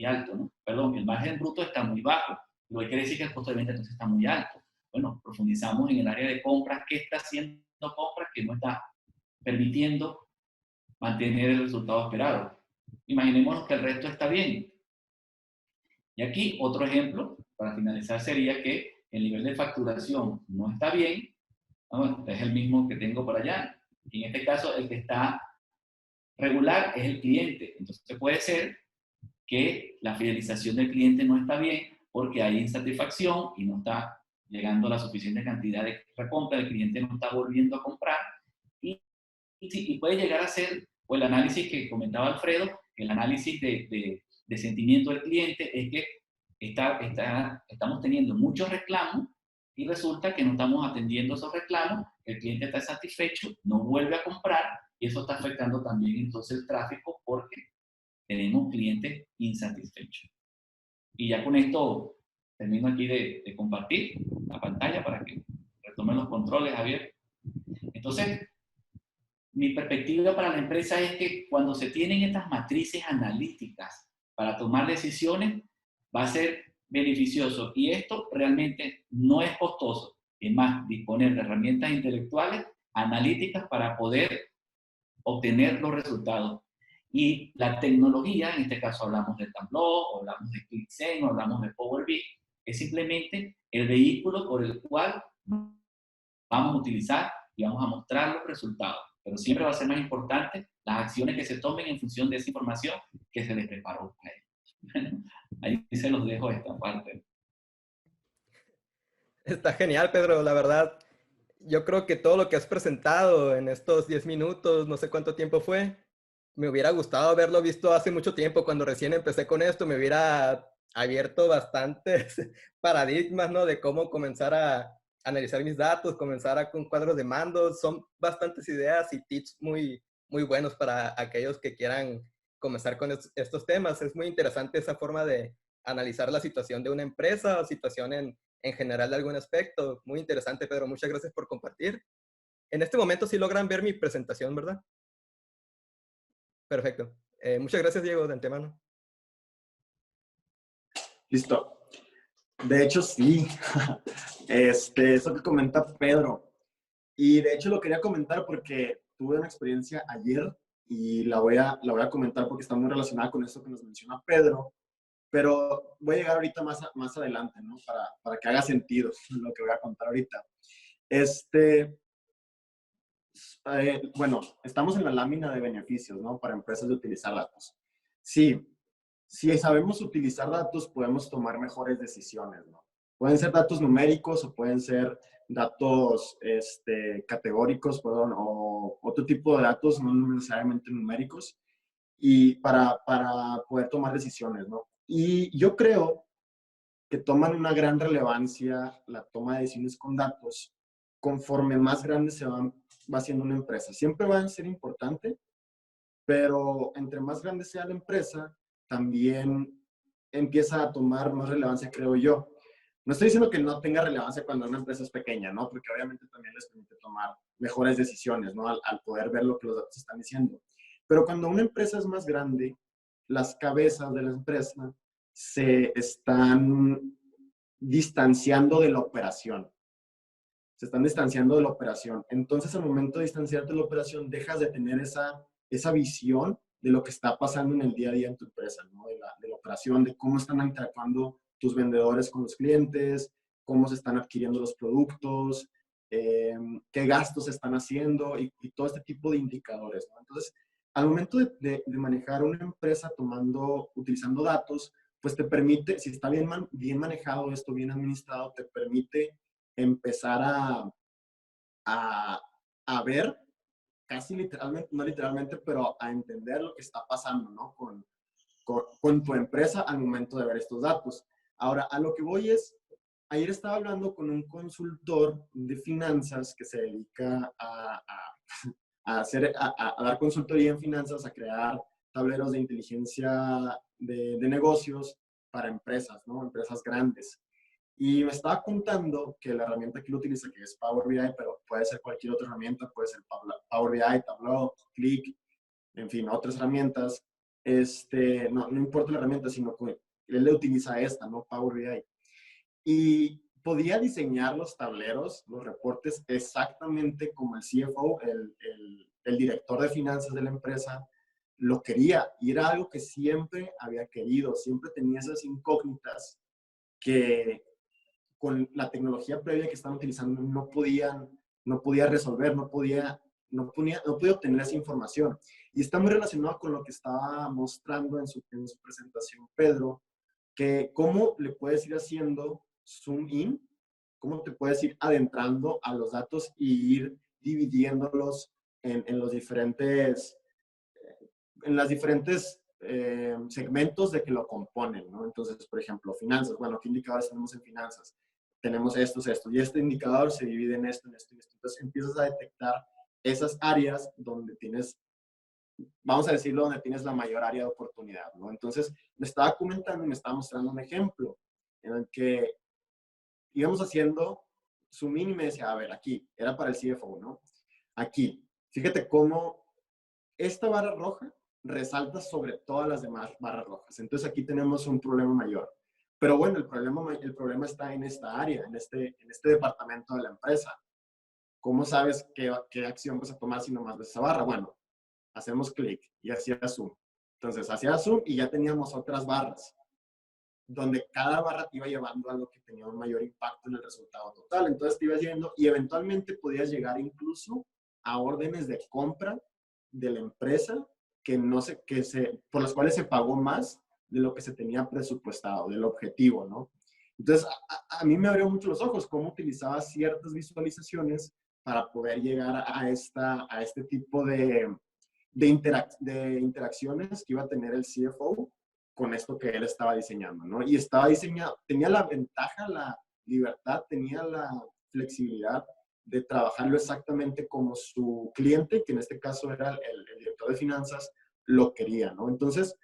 alto, ¿no? Perdón, el margen bruto está muy bajo. Lo que quiere decir que el costo de venta entonces está muy alto. Bueno, profundizamos en el área de compras. ¿Qué está haciendo compras que no está permitiendo mantener el resultado esperado? Imaginémonos que el resto está bien. Y aquí otro ejemplo, para finalizar, sería que el nivel de facturación no está bien. ¿No? Es el mismo que tengo por allá. Y en este caso, el que está regular es el cliente. Entonces puede ser que la fidelización del cliente no está bien porque hay insatisfacción y no está llegando la suficiente cantidad de recompra, el cliente no está volviendo a comprar y puede llegar a ser, o el análisis que comentaba Alfredo, el análisis de sentimiento del cliente es que estamos teniendo muchos reclamos y resulta que no estamos atendiendo esos reclamos, el cliente está satisfecho, no vuelve a comprar y eso está afectando también entonces el tráfico porque tenemos clientes insatisfechos. Y ya con esto termino aquí de compartir la pantalla para que retomen los controles, Javier. Entonces, mi perspectiva para la empresa es que cuando se tienen estas matrices analíticas para tomar decisiones, va a ser beneficioso. Y esto realmente no es costoso. Es más, disponer de herramientas intelectuales, analíticas para poder obtener los resultados. Y la tecnología, en este caso hablamos de Tableau, hablamos de ClickSense, hablamos de Power BI, es simplemente el vehículo por el cual vamos a utilizar y vamos a mostrar los resultados. Pero siempre va a ser más importante las acciones que se tomen en función de esa información que se les preparó a ellos. Ahí se los dejo esta parte. Está genial, Pedro, la verdad. Yo creo que todo lo que has presentado en estos 10 minutos, no sé cuánto tiempo fue, me hubiera gustado haberlo visto hace mucho tiempo, cuando recién empecé con esto, me hubiera abierto bastantes paradigmas, ¿no? De cómo comenzar a analizar mis datos, con cuadros de mando. Son bastantes ideas y tips muy, muy buenos para aquellos que quieran comenzar con estos temas. Es muy interesante esa forma de analizar la situación de una empresa o situación en general de algún aspecto. Muy interesante, Pedro. Muchas gracias por compartir. En este momento sí logran ver mi presentación, ¿verdad? Perfecto. Muchas gracias, Diego, de antemano. Listo. De hecho, sí. Eso que comenta Pedro. Y de hecho lo quería comentar porque tuve una experiencia ayer y la voy a comentar porque está muy relacionada con esto que nos menciona Pedro. Pero voy a llegar ahorita más adelante, ¿no? Para que haga sentido lo que voy a contar ahorita. Bueno, estamos en la lámina de beneficios, ¿no? Para empresas de utilizar datos. Sí, si sabemos utilizar datos, podemos tomar mejores decisiones, ¿no? Pueden ser datos numéricos o pueden ser datos categóricos, perdón, o otro tipo de datos, no necesariamente numéricos, y para poder tomar decisiones, ¿no? Y yo creo que toman una gran relevancia la toma de decisiones con datos conforme más grande va siendo una empresa. Siempre va a ser importante, pero entre más grande sea la empresa, también empieza a tomar más relevancia, creo yo. No estoy diciendo que no tenga relevancia cuando una empresa es pequeña, ¿no? Porque obviamente también les permite tomar mejores decisiones, ¿no? Al poder ver lo que los datos están diciendo. Pero cuando una empresa es más grande, las cabezas de la empresa se están distanciando de la operación. Se están distanciando de la operación. Entonces, al momento de distanciarte de la operación, dejas de tener esa visión de lo que está pasando en el día a día en tu empresa, ¿no? De la operación, de cómo están interactuando tus vendedores con los clientes, cómo se están adquiriendo los productos, qué gastos se están haciendo y todo este tipo de indicadores, ¿no? Entonces, al momento de manejar una empresa utilizando datos, pues te permite, si está bien manejado esto, bien administrado, te permite empezar a ver, casi literalmente, no literalmente, pero a entender lo que está pasando, ¿no? Con tu empresa al momento de ver estos datos. Ahora, a lo que voy es, ayer estaba hablando con un consultor de finanzas que se dedica a dar consultoría en finanzas, a crear tableros de inteligencia de negocios para empresas, ¿no? Empresas grandes. Y me estaba contando que la herramienta que él utiliza, que es Power BI, pero puede ser cualquier otra herramienta, puede ser Power BI, Tableau, Click, en fin, otras herramientas. No importa la herramienta, sino que él le utiliza esta, ¿no? Power BI. Y podía diseñar los tableros, los reportes, exactamente como el CFO, el director de finanzas de la empresa, lo quería. Y era algo que siempre había querido, siempre tenía esas incógnitas que con la tecnología previa que estaban utilizando no podía resolver, no podía obtener esa información. Y está muy relacionado con lo que estaba mostrando en su presentación Pedro, que cómo le puedes ir haciendo zoom in, cómo te puedes ir adentrando a los datos y ir dividiéndolos en los diferentes, en las diferentes segmentos de que lo componen, ¿no? Entonces, por ejemplo, finanzas. Bueno, ¿qué indicadores tenemos en finanzas? Tenemos estos, y este indicador se divide en esto, en esto, en esto. Entonces, empiezas a detectar esas áreas donde tienes, vamos a decirlo, donde tienes la mayor área de oportunidad, ¿no? Entonces, me estaba comentando y me estaba mostrando un ejemplo en el que íbamos haciendo zoom in y me decía, a ver, aquí, era para el CFO, ¿no? Aquí, fíjate cómo esta barra roja resalta sobre todas las demás barras rojas. Entonces, aquí tenemos un problema mayor. Pero bueno, el problema está en esta área, en este departamento de la empresa. ¿Cómo sabes qué acción vas a tomar si nomás ves esa barra? Bueno, hacemos clic y hacía zoom. Entonces, hacía zoom y ya teníamos otras barras, donde cada barra te iba llevando a lo que tenía un mayor impacto en el resultado total. Entonces, te ibas yendo y eventualmente podías llegar incluso a órdenes de compra de la empresa por las cuales se pagó más de lo que se tenía presupuestado, del objetivo, ¿no? Entonces, a mí me abrió mucho los ojos cómo utilizaba ciertas visualizaciones para poder llegar a este tipo de interacciones que iba a tener el CFO con esto que él estaba diseñando, ¿no? Y estaba diseñado, tenía la ventaja, la libertad, tenía la flexibilidad de trabajarlo exactamente como su cliente, que en este caso era el director de finanzas, lo quería, ¿no? Entonces,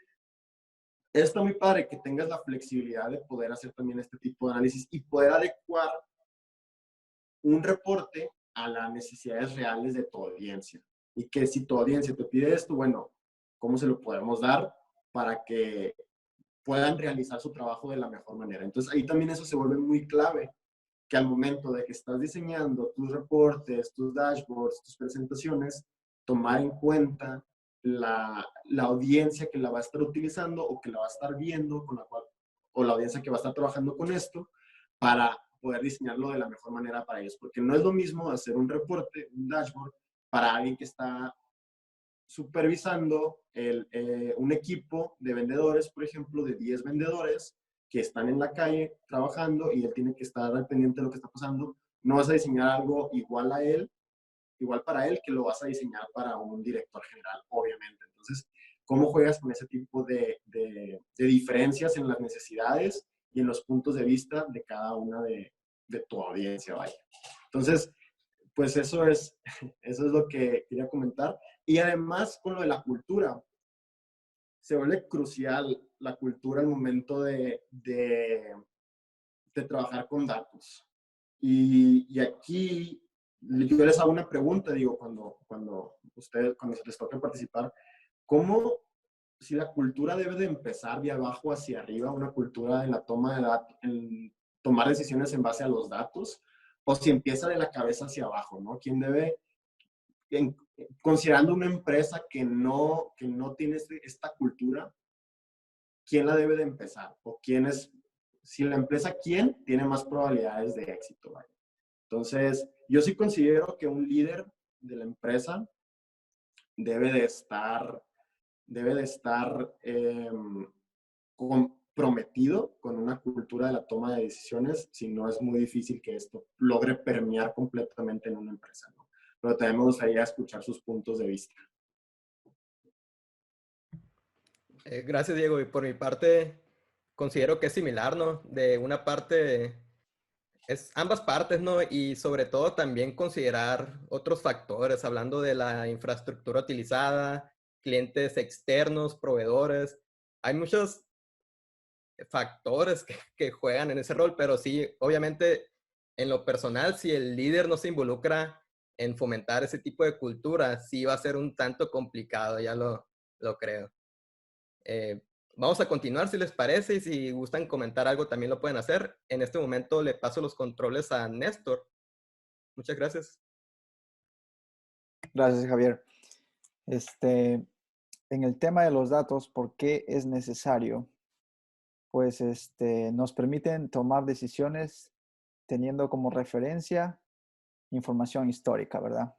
está muy padre que tengas la flexibilidad de poder hacer también este tipo de análisis y poder adecuar un reporte a las necesidades reales de tu audiencia. Y que si tu audiencia te pide esto, bueno, ¿cómo se lo podemos dar para que puedan realizar su trabajo de la mejor manera? Entonces, ahí también eso se vuelve muy clave, que al momento de que estás diseñando tus reportes, tus dashboards, tus presentaciones, tomar en cuenta la audiencia que la va a estar utilizando o que la va a estar viendo, o la audiencia que va a estar trabajando con esto, para poder diseñarlo de la mejor manera para ellos. Porque no es lo mismo hacer un reporte, un dashboard, para alguien que está supervisando un equipo de vendedores, por ejemplo, de 10 vendedores que están en la calle trabajando y él tiene que estar al pendiente de lo que está pasando. No vas a diseñar algo igual para él, que lo vas a diseñar para un director general, obviamente. Entonces, ¿cómo juegas con ese tipo de diferencias en las necesidades y en los puntos de vista de cada una de tu audiencia, vaya? Entonces, pues eso es lo que quería comentar. Y además, con lo de la cultura, se vuelve crucial la cultura al momento de trabajar con datos. Y aquí yo les hago una pregunta, digo, cuando se les toque participar, ¿cómo, si la cultura debe de empezar de abajo hacia arriba, una cultura en la toma de datos, en tomar decisiones en base a los datos, o si empieza de la cabeza hacia abajo, ¿no? ¿Quién debe, considerando una empresa que no tiene esta cultura, quién la debe de empezar? ¿O si la empresa, quién tiene más probabilidades de éxito? ¿Vale? Entonces, yo sí considero que un líder de la empresa debe de estar comprometido con una cultura de la toma de decisiones, si no es muy difícil que esto logre permear completamente en una empresa, ¿no? Pero también me gustaría escuchar sus puntos de vista. Gracias, Diego. Y por mi parte, considero que es similar, ¿no? De una parte, Es ambas partes, ¿no? Y sobre todo también considerar otros factores, hablando de la infraestructura utilizada, clientes externos, proveedores. Hay muchos factores que juegan en ese rol, pero sí, obviamente, en lo personal, si el líder no se involucra en fomentar ese tipo de cultura, sí va a ser un tanto complicado, ya lo creo. Eh, Vamos a continuar si les parece y si gustan comentar algo también lo pueden hacer. En este momento le paso los controles a Néstor. Muchas gracias. Gracias, Javier. En el tema de los datos, ¿por qué es necesario? Pues nos permiten tomar decisiones teniendo como referencia información histórica, ¿verdad?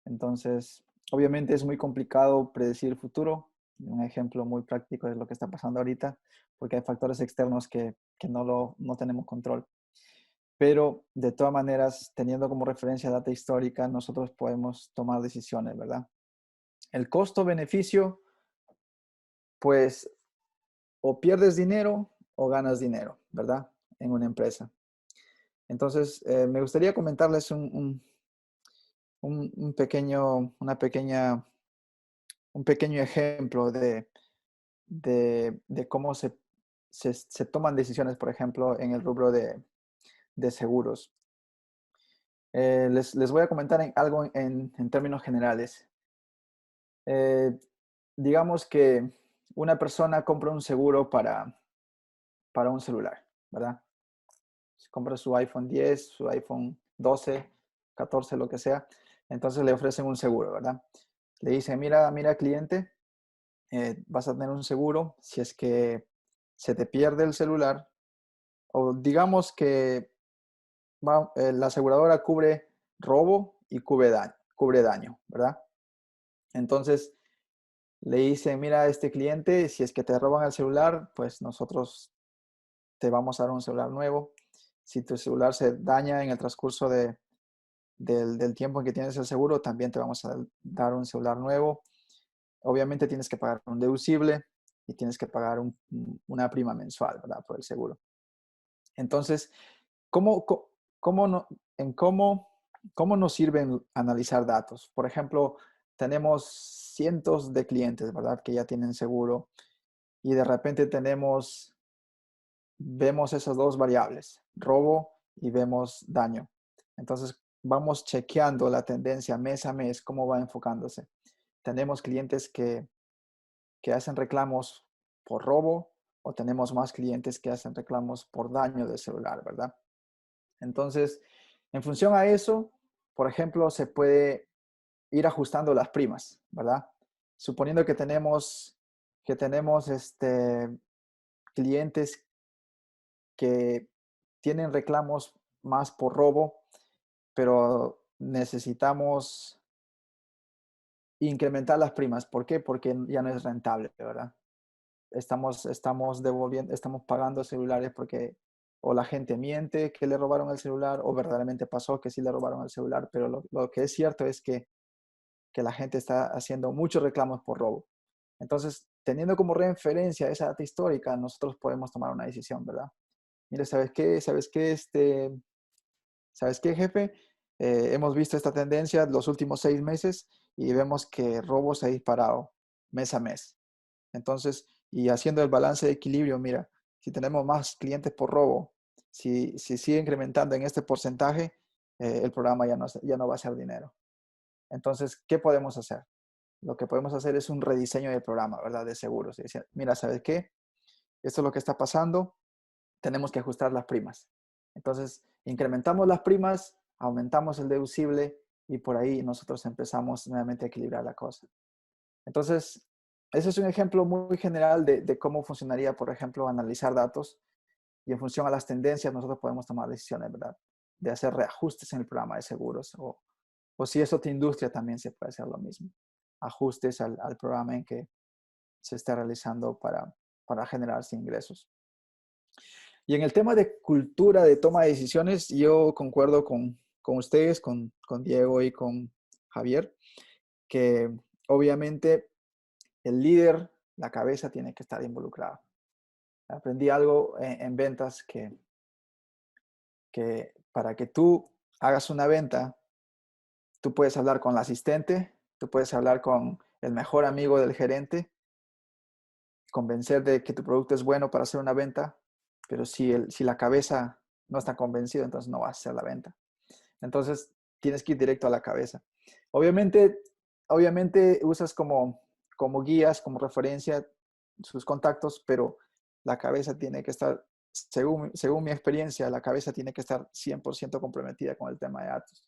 Entonces, obviamente es muy complicado predecir el futuro. Un ejemplo muy práctico es lo que está pasando ahorita, porque hay factores externos que no tenemos control. Pero de todas maneras, teniendo como referencia data histórica, nosotros podemos tomar decisiones, ¿verdad? El costo-beneficio, pues, o pierdes dinero o ganas dinero, ¿verdad? En una empresa. Entonces, me gustaría comentarles un pequeño, un pequeño ejemplo de cómo se toman decisiones, por ejemplo, en el rubro de seguros. Les voy a comentar algo en términos generales. Digamos que una persona compra un seguro para un celular, ¿verdad? Compra su iPhone 10, su iPhone 12, 14, lo que sea. Entonces le ofrecen un seguro, ¿verdad? Le dicen, mira cliente, vas a tener un seguro si es que se te pierde el celular o digamos que la aseguradora cubre robo y cubre daño, ¿verdad? Entonces le dicen, mira, este cliente, si es que te roban el celular, pues nosotros te vamos a dar un celular nuevo. Si tu celular se daña en el transcurso del tiempo en que tienes el seguro, también te vamos a dar un celular nuevo. Obviamente tienes que pagar un deducible y tienes que pagar una prima mensual, ¿verdad? Por el seguro. Entonces, ¿cómo, cómo, no- en cómo nos sirven analizar datos? Por ejemplo, tenemos cientos de clientes, ¿verdad? Que ya tienen seguro y de repente vemos esas dos variables, robo y vemos daño. Entonces, vamos chequeando la tendencia mes a mes, cómo va enfocándose. Tenemos clientes que hacen reclamos por robo o tenemos más clientes que hacen reclamos por daño del celular, ¿verdad? Entonces, en función a eso, por ejemplo, se puede ir ajustando las primas, ¿verdad? Suponiendo que tenemos clientes que tienen reclamos más por robo, pero necesitamos incrementar las primas. ¿Por qué? Porque ya no es rentable, ¿verdad? Estamos pagando celulares porque o la gente miente que le robaron el celular o verdaderamente pasó que sí le robaron el celular, pero lo que es cierto es que la gente está haciendo muchos reclamos por robo. Entonces, teniendo como referencia esa data histórica, nosotros podemos tomar una decisión, ¿verdad? Mire, ¿sabes qué? ¿Sabes qué, jefe? Hemos visto esta tendencia los últimos 6 meses y vemos que robo se ha disparado mes a mes. Entonces, y haciendo el balance de equilibrio, mira, si tenemos más clientes por robo, si sigue incrementando en este porcentaje, el programa ya no va a ser dinero. Entonces, ¿qué podemos hacer? Lo que podemos hacer es un rediseño del programa, ¿verdad? De seguros. Y decir, mira, ¿sabes qué? Esto es lo que está pasando, tenemos que ajustar las primas. Entonces, incrementamos las primas, aumentamos el deducible y por ahí nosotros empezamos nuevamente a equilibrar la cosa. Entonces, ese es un ejemplo muy general de cómo funcionaría, por ejemplo, analizar datos y en función a las tendencias nosotros podemos tomar decisiones, ¿verdad? De hacer reajustes en el programa de seguros o si es otra industria también se puede hacer lo mismo. Ajustes al programa en que se está realizando para generarse ingresos. Y en el tema de cultura de toma de decisiones, yo concuerdo con ustedes, con Diego y con Javier, que obviamente el líder, la cabeza, tiene que estar involucrado. Aprendí algo en ventas que para que tú hagas una venta, tú puedes hablar con el asistente, tú puedes hablar con el mejor amigo del gerente, convencer de que tu producto es bueno para hacer una venta, pero si la cabeza no está convencida, entonces no vas a hacer la venta. Entonces, tienes que ir directo a la cabeza. Obviamente, obviamente usas como guías, como referencia sus contactos, pero la cabeza tiene que estar, según mi experiencia, la cabeza tiene que estar 100% comprometida con el tema de datos.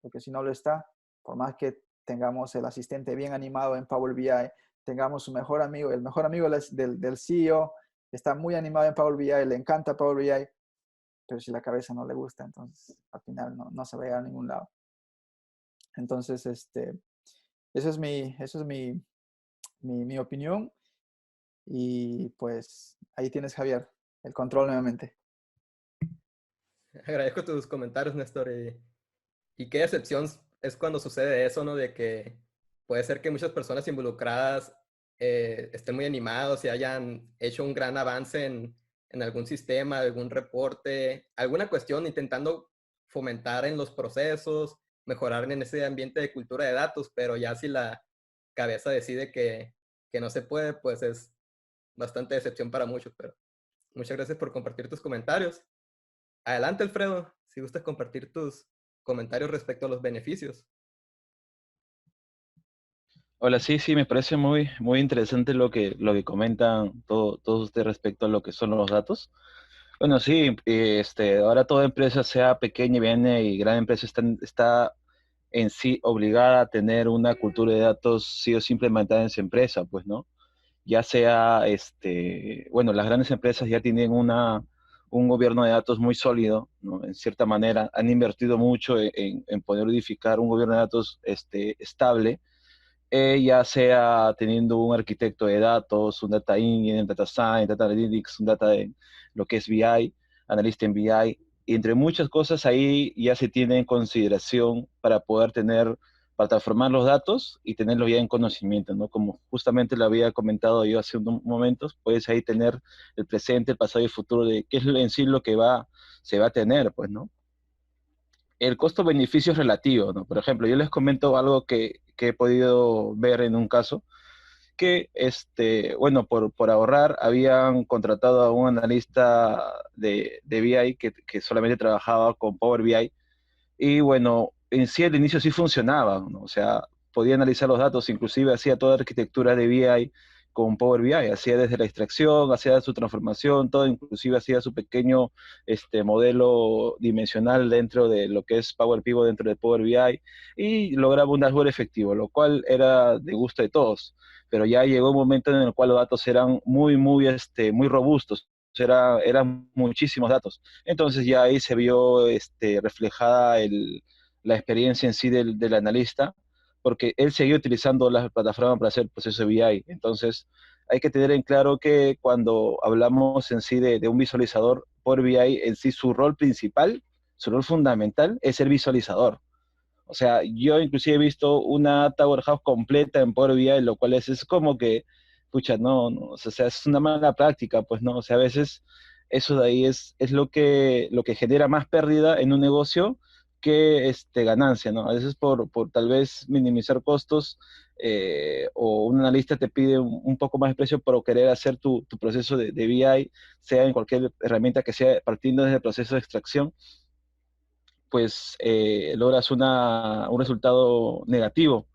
Porque si no lo está, por más que tengamos el asistente bien animado en Power BI, tengamos su mejor amigo, el mejor amigo del CEO, está muy animado en Power BI, le encanta Power BI, pero si la cabeza no le gusta, entonces al final no se va a llegar a ningún lado. Entonces, esa es mi opinión. Y pues ahí tienes, Javier, el control nuevamente. Agradezco tus comentarios, Néstor. Y qué decepción es cuando sucede eso, ¿no? De que puede ser que muchas personas involucradas estén muy animados y hayan hecho un gran avance en algún sistema, algún reporte, alguna cuestión, intentando fomentar en los procesos, mejorar en ese ambiente de cultura de datos, pero ya si la cabeza decide que no se puede, pues es bastante decepción para muchos. Pero muchas gracias por compartir tus comentarios. Adelante, Alfredo, si gustas compartir tus comentarios respecto a los beneficios. Hola, sí, sí, me parece muy, muy interesante lo que comentan todos ustedes respecto a lo que son los datos. Bueno, sí, ahora toda empresa, sea pequeña, mediana y gran empresa, está en sí obligada a tener una cultura de datos sí o sí implementada en su empresa, pues, ¿no? Ya sea, bueno, las grandes empresas ya tienen un gobierno de datos muy sólido, ¿no? En cierta manera, han invertido mucho en poder edificar un gobierno de datos estable, ya sea teniendo un arquitecto de datos, un data engineer, data science, data analytics, un data en lo que es BI, analista en BI, y entre muchas cosas ahí ya se tiene en consideración para poder para transformar los datos y tenerlos ya en conocimiento, ¿no? Como justamente lo había comentado yo hace unos momentos, puedes ahí tener el presente, el pasado y el futuro de qué es en sí lo que se va a tener, pues, ¿no? El costo-beneficio es relativo, ¿no? Por ejemplo, yo les comento algo que he podido ver en un caso, que, bueno, por ahorrar, habían contratado a un analista de BI que solamente trabajaba con Power BI, y bueno, en sí al inicio sí funcionaba, ¿no? O sea, podía analizar los datos, inclusive hacía toda la arquitectura de BI con Power BI, hacía desde la extracción, hacía su transformación, todo, inclusive hacía su pequeño modelo dimensional dentro de lo que es Power Pivot dentro de Power BI, y lograba un dashboard efectivo, lo cual era de gusto de todos. Pero ya llegó un momento en el cual los datos eran muy robustos, eran muchísimos datos. Entonces ya ahí se vio reflejada la experiencia en sí del analista, porque él seguía utilizando la plataforma para hacer el proceso de BI. Entonces hay que tener en claro que cuando hablamos en sí de un visualizador, Power BI en sí su rol principal, su rol fundamental es ser visualizador. O sea, yo inclusive he visto una data warehouse completa en Power BI, lo cual es como que, pucha, no, o sea, es una mala práctica, pues no, o sea, a veces eso de ahí es lo que genera más pérdida en un negocio que ganancia, ¿no? A veces por tal vez minimizar costos, o un analista te pide un poco más de precio por querer hacer tu proceso de BI, sea en cualquier herramienta que sea, partiendo desde el proceso de extracción, pues logras un resultado negativo.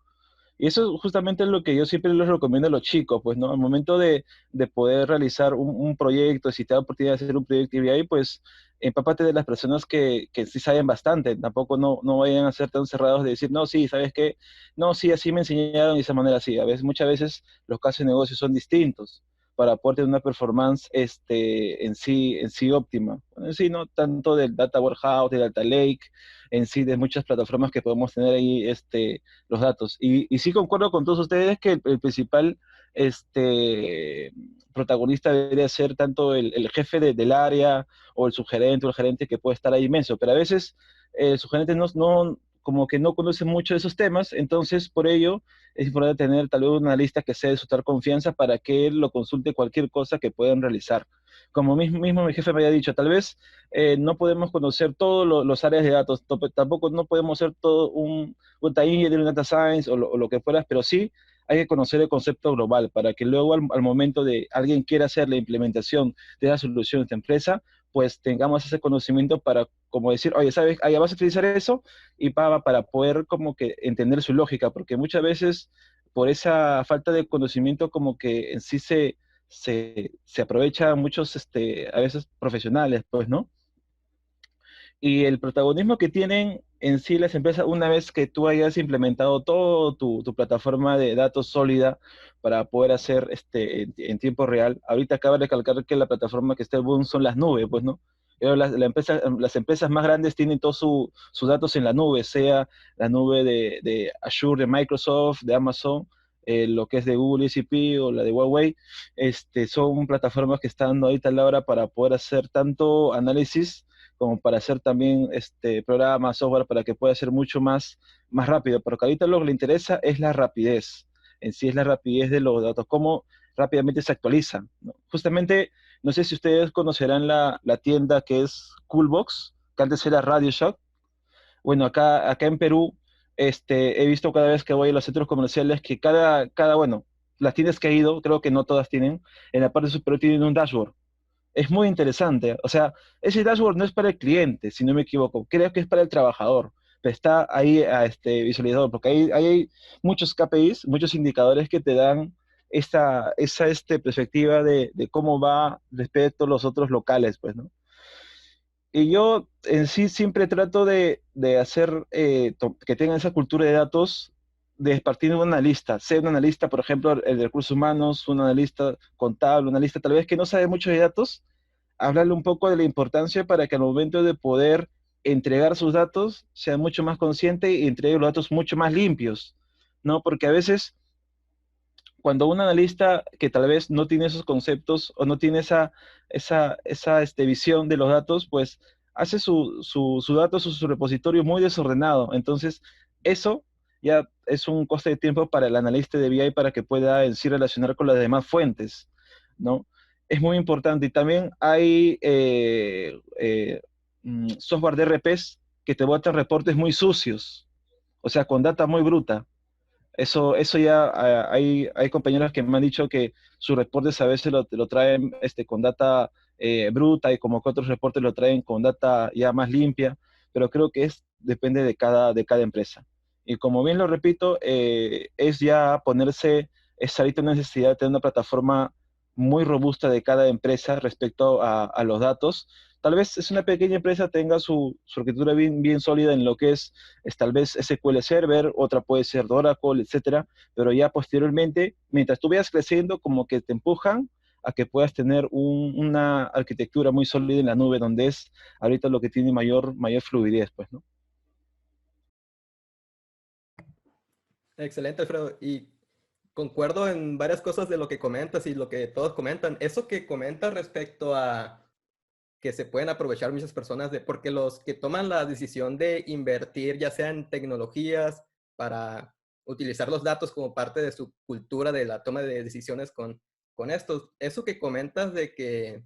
Y eso justamente es lo que yo siempre les recomiendo a los chicos, pues, ¿no? Al momento de poder realizar un proyecto, si te da la oportunidad de hacer un proyecto de BI, pues empápate de las personas que sí saben bastante. Tampoco no vayan a ser tan cerrados de decir, no, sí, ¿sabes qué? No, sí, así me enseñaron de esa manera, sí. Muchas veces los casos de negocio son distintos para poder tener una performance en sí óptima. En sí, no tanto del Data Warehouse, del Data Lake, en sí de muchas plataformas que podemos tener ahí, los datos. Y sí concuerdo con todos ustedes que el principal protagonista debería ser tanto el jefe del área, o el subgerente o el gerente, que puede estar ahí inmenso, pero a veces el subgerente como que no conoce mucho de esos temas, entonces por ello es importante tener tal vez una lista que sea de su total confianza para que él lo consulte cualquier cosa que puedan realizar. como mismo mi jefe me había dicho, tal vez no podemos conocer todos los áreas de datos, tampoco no podemos ser todo un data engineer, un data science o lo que fueras, pero sí hay que conocer el concepto global para que luego al momento de alguien quiera hacer la implementación de la solución de esta empresa, pues tengamos ese conocimiento para como decir, oye, ¿sabes? Ahí vas a utilizar eso y para poder como que entender su lógica, porque muchas veces por esa falta de conocimiento como que en sí se aprovechan muchos, a veces profesionales, pues, ¿no? Y el protagonismo que tienen en sí las empresas, una vez que tú hayas implementado todo tu plataforma de datos sólida para poder hacer en tiempo real, ahorita acaba de recalcar que la plataforma que está en boom son las nubes, pues, ¿no? Pero las empresas más grandes tienen todos sus datos en la nube, sea la nube de Azure, de Microsoft, de Amazon, lo que es de Google GCP o la de Huawei, son plataformas que están ahorita a la hora para poder hacer tanto análisis como para hacer también programas, software, para que pueda ser mucho más rápido. Porque ahorita lo que le interesa es la rapidez. En sí es la rapidez de los datos, cómo rápidamente se actualizan, ¿no? Justamente, no sé si ustedes conocerán la tienda que es Coolbox, que antes era Radio Shack. Bueno, acá en Perú, he visto cada vez que voy a los centros comerciales que bueno, las tiendas que he ido, creo que no todas tienen, en la parte superior tienen un dashboard. Es muy interesante. O sea, ese dashboard no es para el cliente, si no me equivoco. Creo que es para el trabajador. Pero está ahí visualizador, porque ahí hay muchos KPIs, muchos indicadores que te dan esa perspectiva de cómo va respecto a los otros locales, pues, ¿no? Y yo en sí siempre trato de hacer que tengan esa cultura de datos de partir de un analista, sea un analista, por ejemplo, el de recursos humanos, un analista contable, un analista tal vez que no sabe mucho de datos, hablarle un poco de la importancia para que al momento de poder entregar sus datos sea mucho más consciente y entregue los datos mucho más limpios, ¿no? Porque a veces cuando un analista que tal vez no tiene esos conceptos o no tiene esa visión de los datos, pues hace su datos, su repositorio muy desordenado. Entonces, eso ya es un coste de tiempo para el analista de BI para que pueda en sí relacionar con las demás fuentes, ¿no? Es muy importante. Y también hay software de RPs que te botan reportes muy sucios, o sea, con data muy bruta. Eso ya hay compañeros que me han dicho que sus reportes a veces lo traen con data bruta y como que otros reportes lo traen con data ya más limpia, pero creo que depende de cada empresa. Y como bien lo repito, es ya es ahorita una necesidad de tener una plataforma muy robusta de cada empresa respecto a los datos. Tal vez es una pequeña empresa, tenga su arquitectura bien sólida en lo que es tal vez SQL Server, otra puede ser Oracle, etcétera, pero ya posteriormente, mientras tú vayas creciendo, como que te empujan a que puedas tener una arquitectura muy sólida en la nube, donde es ahorita lo que tiene mayor fluidez, pues, ¿no? Excelente, Alfredo. Y concuerdo en varias cosas de lo que comentas y lo que todos comentan. Eso que comentas respecto a que se pueden aprovechar muchas personas porque los que toman la decisión de invertir, ya sea en tecnologías, para utilizar los datos como parte de su cultura de la toma de decisiones con estos, eso que comentas de que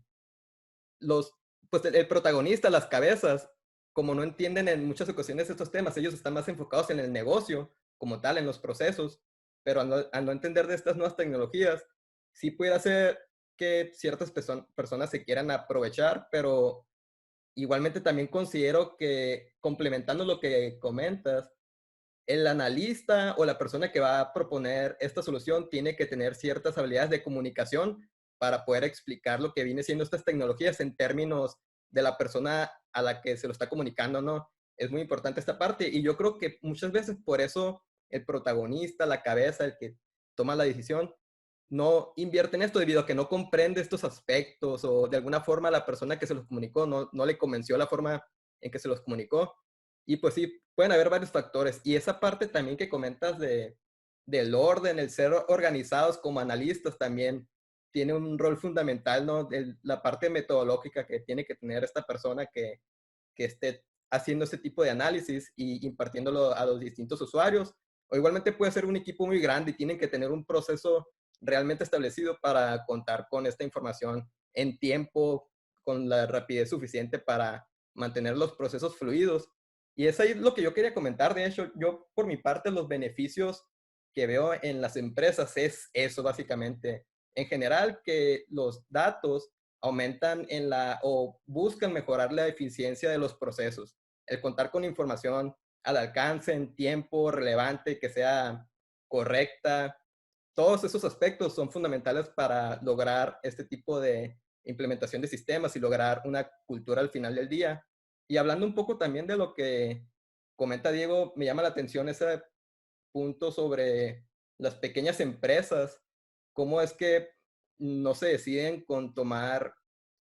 pues el protagonista, las cabezas, como no entienden en muchas ocasiones estos temas, ellos están más enfocados en el negocio como tal, en los procesos, pero al no entender de estas nuevas tecnologías, sí puede hacer que ciertas personas se quieran aprovechar, pero igualmente también considero que, complementando lo que comentas, el analista o la persona que va a proponer esta solución tiene que tener ciertas habilidades de comunicación para poder explicar lo que viene siendo estas tecnologías en términos de la persona a la que se lo está comunicando, ¿no? Es muy importante esta parte y yo creo que muchas veces por eso el protagonista, la cabeza, el que toma la decisión, no invierte en esto debido a que no comprende estos aspectos o de alguna forma la persona que se los comunicó no le convenció la forma en que se los comunicó. Y pues sí, pueden haber varios factores. Y esa parte también que comentas del orden, el ser organizados como analistas también tiene un rol fundamental, ¿no? La parte metodológica que tiene que tener esta persona que esté haciendo ese tipo de análisis y impartiéndolo a los distintos usuarios. O igualmente puede ser un equipo muy grande y tienen que tener un proceso realmente establecido para contar con esta información en tiempo, con la rapidez suficiente para mantener los procesos fluidos. Y es ahí lo que yo quería comentar. De hecho, yo por mi parte los beneficios que veo en las empresas es eso básicamente. En general, que los datos aumentan o buscan mejorar la eficiencia de los procesos. El contar con información al alcance, en tiempo, relevante, que sea correcta. Todos esos aspectos son fundamentales para lograr este tipo de implementación de sistemas y lograr una cultura al final del día. Y hablando un poco también de lo que comenta Diego, me llama la atención ese punto sobre las pequeñas empresas, cómo es que no se deciden con tomar,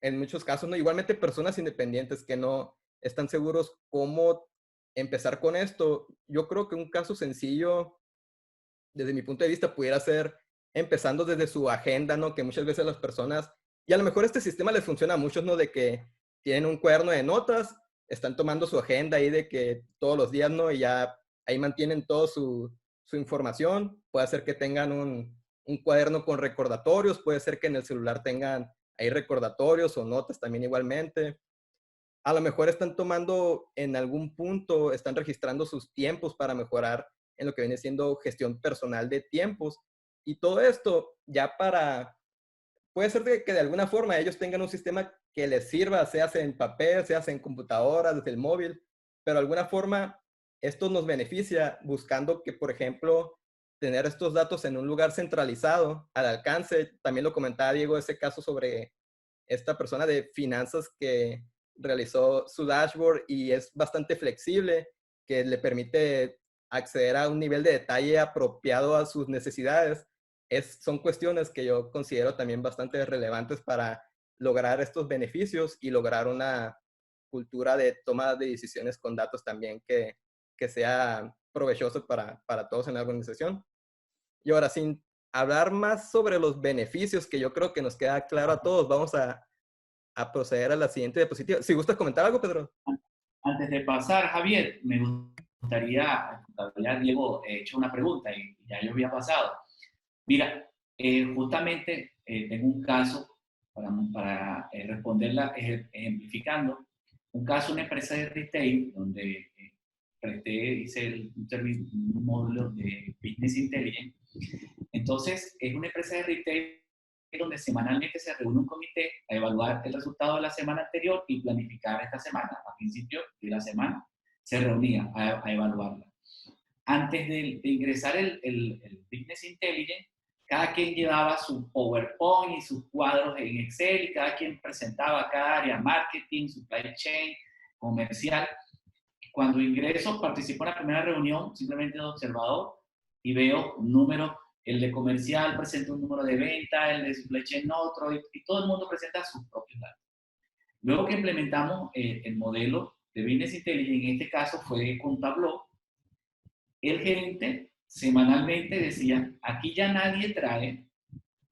en muchos casos, ¿no? Igualmente personas independientes que no están seguros cómo empezar con esto. Yo creo que un caso sencillo, desde mi punto de vista, pudiera ser empezando desde su agenda, ¿no? Que muchas veces las personas, y a lo mejor este sistema les funciona a muchos, ¿no? De que tienen un cuaderno de notas, están tomando su agenda ahí de que todos los días, ¿no? Y ya ahí mantienen toda su información. Puede ser que tengan un cuaderno con recordatorios, puede ser que en el celular tengan ahí recordatorios o notas también igualmente. A lo mejor están tomando en algún punto, están registrando sus tiempos para mejorar en lo que viene siendo gestión personal de tiempos. Y todo esto ya puede ser que de alguna forma ellos tengan un sistema que les sirva, se hace en papel, se hace en computadora, desde el móvil, pero de alguna forma esto nos beneficia buscando que, por ejemplo, tener estos datos en un lugar centralizado, al alcance. También lo comentaba Diego, ese caso sobre esta persona de finanzas que realizó su dashboard y es bastante flexible, que le permite acceder a un nivel de detalle apropiado a sus necesidades. Son cuestiones que yo considero también bastante relevantes para lograr estos beneficios y lograr una cultura de toma de decisiones con datos también que sea provechoso para todos en la organización. Y ahora, sin hablar más sobre los beneficios, que yo creo que nos queda claro a todos, vamos a proceder a la siguiente diapositiva. Si gustas comentar algo, Pedro. Antes de pasar, Javier, me gustaría, todavía Diego hecho una pregunta y ya yo había pasado. Mira, justamente tengo un caso para responderla ejemplificando. Un caso, una empresa de retail donde hice un módulo de Business Intelligence. Entonces, es una empresa de retail donde semanalmente se reúne un comité a evaluar el resultado de la semana anterior y planificar esta semana. A principio de la semana se reunía a evaluarla. Antes de ingresar el Business Intelligence, cada quien llevaba su PowerPoint y sus cuadros en Excel y cada quien presentaba cada área, marketing, supply chain, comercial. Cuando ingreso, participo en la primera reunión simplemente de observador y veo un número. El de comercial presenta un número de venta, el de supply chain otro, y todo el mundo presenta sus propios datos. Luego que implementamos el modelo de Business Intelligence, en este caso fue con Tableau, el gerente semanalmente decía, aquí ya nadie trae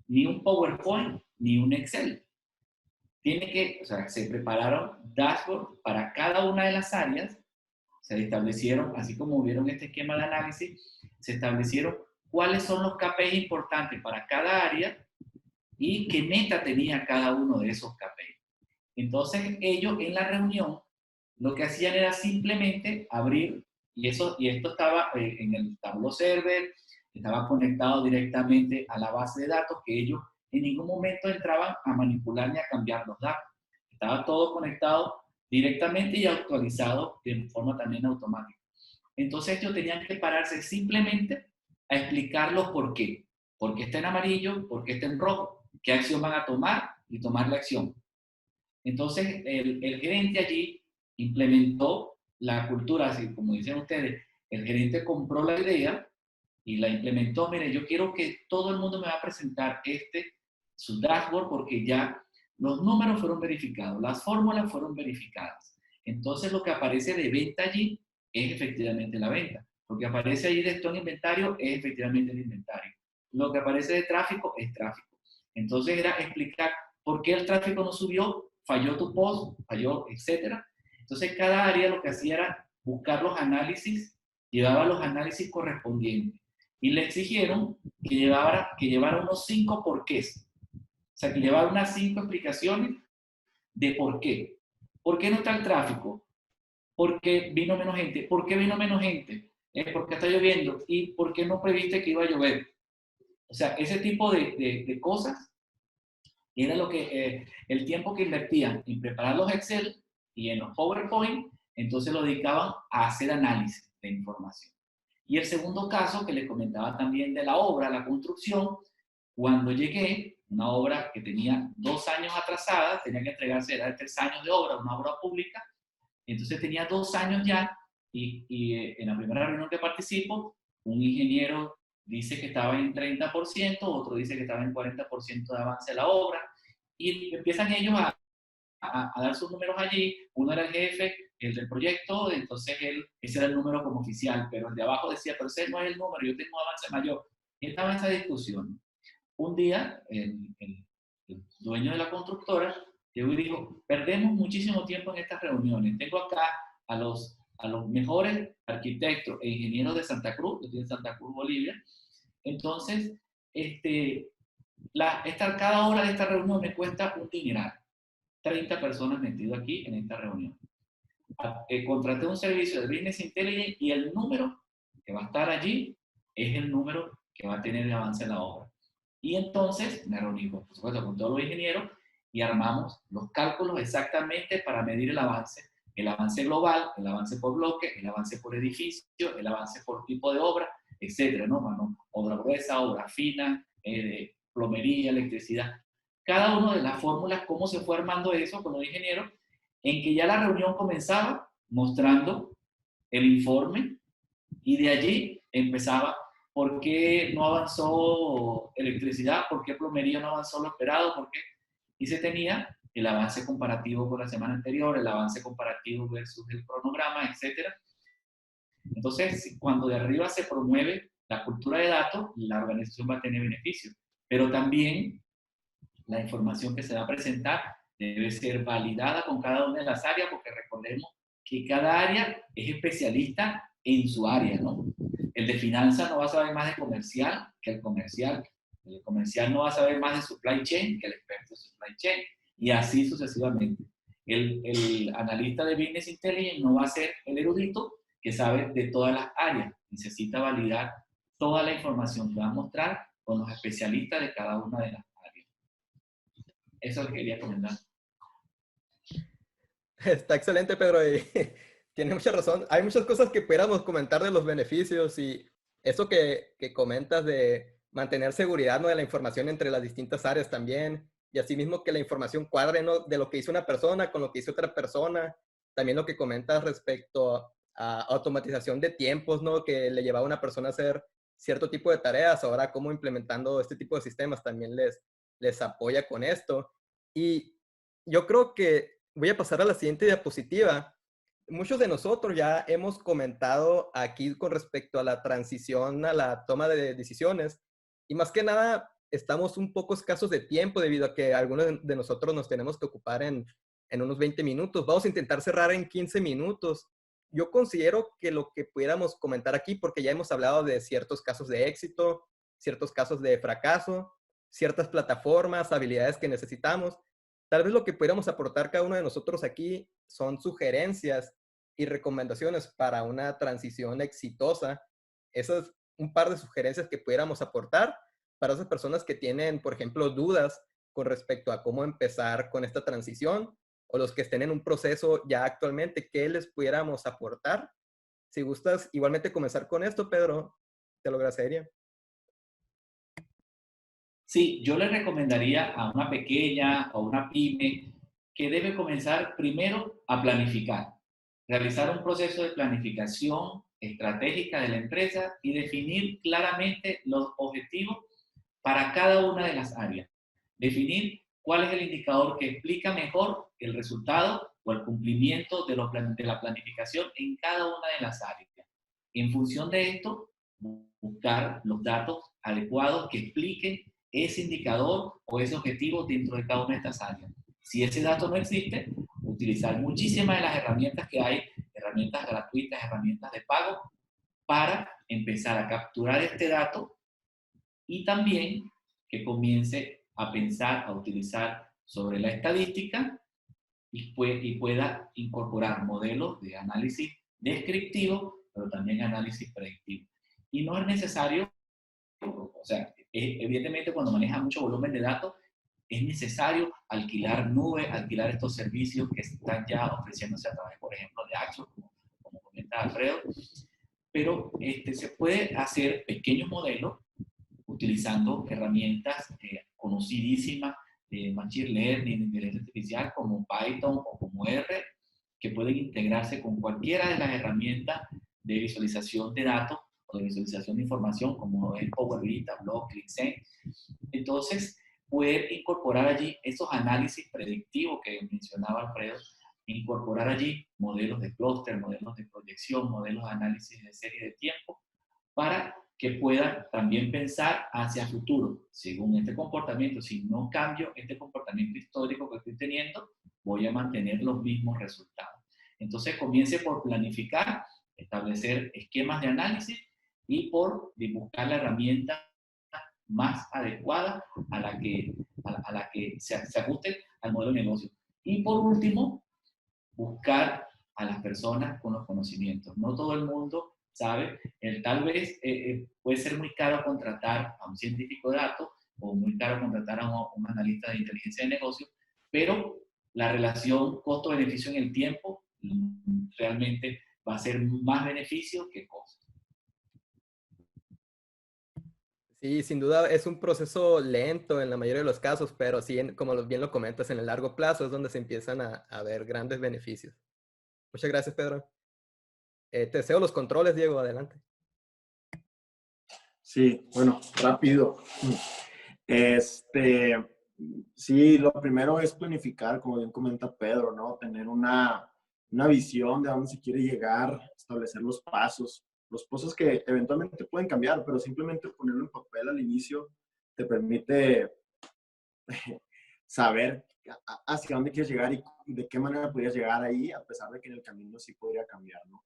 ni un PowerPoint ni un Excel. Se prepararon dashboards para cada una de las áreas, se establecieron, así como hubieron este esquema de análisis, se establecieron cuáles son los KPIs importantes para cada área y qué meta tenía cada uno de esos KPIs. Entonces ellos en la reunión lo que hacían era simplemente abrir, y esto estaba en el Tableau Server, estaba conectado directamente a la base de datos, que ellos en ningún momento entraban a manipular ni a cambiar los datos. Estaba todo conectado directamente y actualizado de forma también automática. Entonces ellos tenían que pararse simplemente a explicar los por qué. ¿Por qué está en amarillo? ¿Por qué está en rojo? ¿Qué acción van a tomar? Y tomar la acción. Entonces el gerente allí implementó la cultura, así como dicen ustedes, el gerente compró la idea y la implementó. Mire, yo quiero que todo el mundo me va a presentar su dashboard, porque ya los números fueron verificados, las fórmulas fueron verificadas. Entonces lo que aparece de venta allí es efectivamente la venta. Lo que aparece allí de stock en inventario es efectivamente el inventario. Lo que aparece de tráfico es tráfico. Entonces era explicar por qué el tráfico no subió, falló tu post, falló, etc. Entonces cada área lo que hacía era buscar los análisis, llevaba los análisis correspondientes. y le exigieron que llevara unos 5 porqués. O sea, que llevara unas 5 explicaciones de por qué. ¿Por qué no está el tráfico? ¿Por qué vino menos gente? ¿Por qué vino menos gente? ¿Por qué está lloviendo? ¿Y por qué no previste que iba a llover? O sea, ese tipo de cosas era lo que, el tiempo que invertían en preparar los Excel y en los PowerPoint, entonces lo dedicaban a hacer análisis de información. Y el segundo caso que les comentaba también de la obra, la construcción, cuando llegué, una obra que tenía 2 años atrasada, tenía que entregarse, era de 3 años de obra, una obra pública, entonces tenía 2 años ya, y en la primera reunión que participo, un ingeniero dice que estaba en 30%, otro dice que estaba en 40% de avance de la obra, y empiezan ellos a dar sus números allí. Uno era el jefe, el del proyecto, entonces ese era el número como oficial, pero el de abajo decía, pero ese no es el número, yo tengo un avance mayor. Y estaba en esa discusión. Un día, el dueño de la constructora llegó y dijo, perdemos muchísimo tiempo en estas reuniones. Tengo acá a los mejores arquitectos e ingenieros de Santa Cruz, que tiene Santa Cruz, Bolivia. Entonces, cada hora de esta reunión me cuesta un dineral. 30 personas metidas aquí en esta reunión. Contraté un servicio de Business Intelligence y el número que va a estar allí es el número que va a tener de avance en la obra. Y entonces me reuní, por supuesto, con todos los ingenieros y armamos los cálculos exactamente para medir el avance global, el avance por bloque, el avance por edificio, el avance por tipo de obra, etcétera, ¿no? Bueno, obra gruesa, obra fina, plomería, electricidad. Cada una de las fórmulas, cómo se fue armando eso con los ingenieros, en que ya la reunión comenzaba mostrando el informe y de allí empezaba por qué no avanzó electricidad, por qué plomería no avanzó lo esperado, por qué. Y se tenía el avance comparativo con la semana anterior, el avance comparativo versus el cronograma, etc. Entonces, cuando de arriba se promueve la cultura de datos, la organización va a tener beneficios. Pero también la información que se va a presentar debe ser validada con cada una de las áreas, porque recordemos que cada área es especialista en su área, ¿no? El de finanzas no va a saber más de comercial que el comercial. El comercial no va a saber más de supply chain que el experto de supply chain. Y así sucesivamente. El analista de Business Intelligence no va a ser el erudito que sabe de todas las áreas. Necesita validar toda la información que va a mostrar con los especialistas de cada una de las áreas. Eso es lo que quería comentar. Está excelente, Pedro. Y tiene mucha razón. Hay muchas cosas que pudiéramos comentar de los beneficios y eso que comentas de mantener seguridad, ¿no?, de la información entre las distintas áreas también. Y asimismo que la información cuadre, ¿no?, de lo que hizo una persona con lo que hizo otra persona. También lo que comentas respecto a automatización de tiempos, ¿no?, que le llevaba a una persona a hacer cierto tipo de tareas. Ahora, cómo implementando este tipo de sistemas también les apoya con esto. Y yo creo que voy a pasar a la siguiente diapositiva. Muchos de nosotros ya hemos comentado aquí con respecto a la transición a la toma de decisiones y más que nada estamos un poco escasos de tiempo debido a que algunos de nosotros nos tenemos que ocupar en unos 20 minutos. Vamos a intentar cerrar en 15 minutos. Yo considero que lo que pudiéramos comentar aquí, porque ya hemos hablado de ciertos casos de éxito, ciertos casos de fracaso, ciertas plataformas, habilidades que necesitamos. Tal vez lo que pudiéramos aportar cada uno de nosotros aquí son sugerencias y recomendaciones para una transición exitosa. Esas un par de sugerencias que pudiéramos aportar para esas personas que tienen, por ejemplo, dudas con respecto a cómo empezar con esta transición o los que estén en un proceso ya actualmente, ¿qué les pudiéramos aportar? Si gustas igualmente comenzar con esto, Pedro, te lo agradecería. Sí, yo le recomendaría a una pequeña o una pyme que debe comenzar primero a planificar, realizar un proceso de planificación estratégica de la empresa y definir claramente los objetivos para cada una de las áreas. Definir cuál es el indicador que explica mejor el resultado o el cumplimiento de la planificación en cada una de las áreas. En función de esto, buscar los datos adecuados que expliquen ese indicador o ese objetivo dentro de cada una de estas áreas. Si ese dato no existe, utilizar muchísimas de las herramientas que hay, herramientas gratuitas, herramientas de pago, para empezar a capturar este dato y también que comience a pensar, a utilizar sobre la estadística y pueda incorporar modelos de análisis descriptivo, pero también análisis predictivo. Y no es necesario, o sea, evidentemente cuando maneja mucho volumen de datos, es necesario alquilar nube, alquilar estos servicios que están ya ofreciéndose a través, por ejemplo, de Axo, como comenta Alfredo, pero se puede hacer pequeños modelos utilizando herramientas conocidísimas de Machine Learning, de inteligencia artificial, como Python o como R, que pueden integrarse con cualquiera de las herramientas de visualización de datos o de visualización de información, como es Power BI, Tableau, ClickSense. Entonces, poder incorporar allí esos análisis predictivos que mencionaba Alfredo, incorporar allí modelos de clúster, modelos de proyección, modelos de análisis de serie de tiempo, para que puedan también pensar hacia futuro. Según este comportamiento, si no cambio este comportamiento histórico que estoy teniendo, voy a mantener los mismos resultados. Entonces, comience por planificar, establecer esquemas de análisis y por buscar la herramienta más adecuada a la que se ajuste al modelo de negocio. Y por último, buscar a las personas con los conocimientos. No todo el mundo sabe, tal vez puede ser muy caro contratar a un científico de datos o muy caro contratar a un analista de inteligencia de negocio, pero la relación costo-beneficio en el tiempo realmente va a ser más beneficio que costo. Sí, sin duda es un proceso lento en la mayoría de los casos, pero sí, como bien lo comentas, en el largo plazo es donde se empiezan a ver grandes beneficios. Muchas gracias, Pedro. Te deseo los controles, Diego, adelante. Sí, bueno, rápido. Sí, lo primero es planificar, como bien comenta Pedro, ¿no? Tener una visión de a dónde se quiere llegar, establecer los pasos que eventualmente pueden cambiar, pero simplemente ponerlo en papel al inicio te permite saber hacia dónde quieres llegar y de qué manera podrías llegar ahí, a pesar de que en el camino sí podría cambiar, ¿no?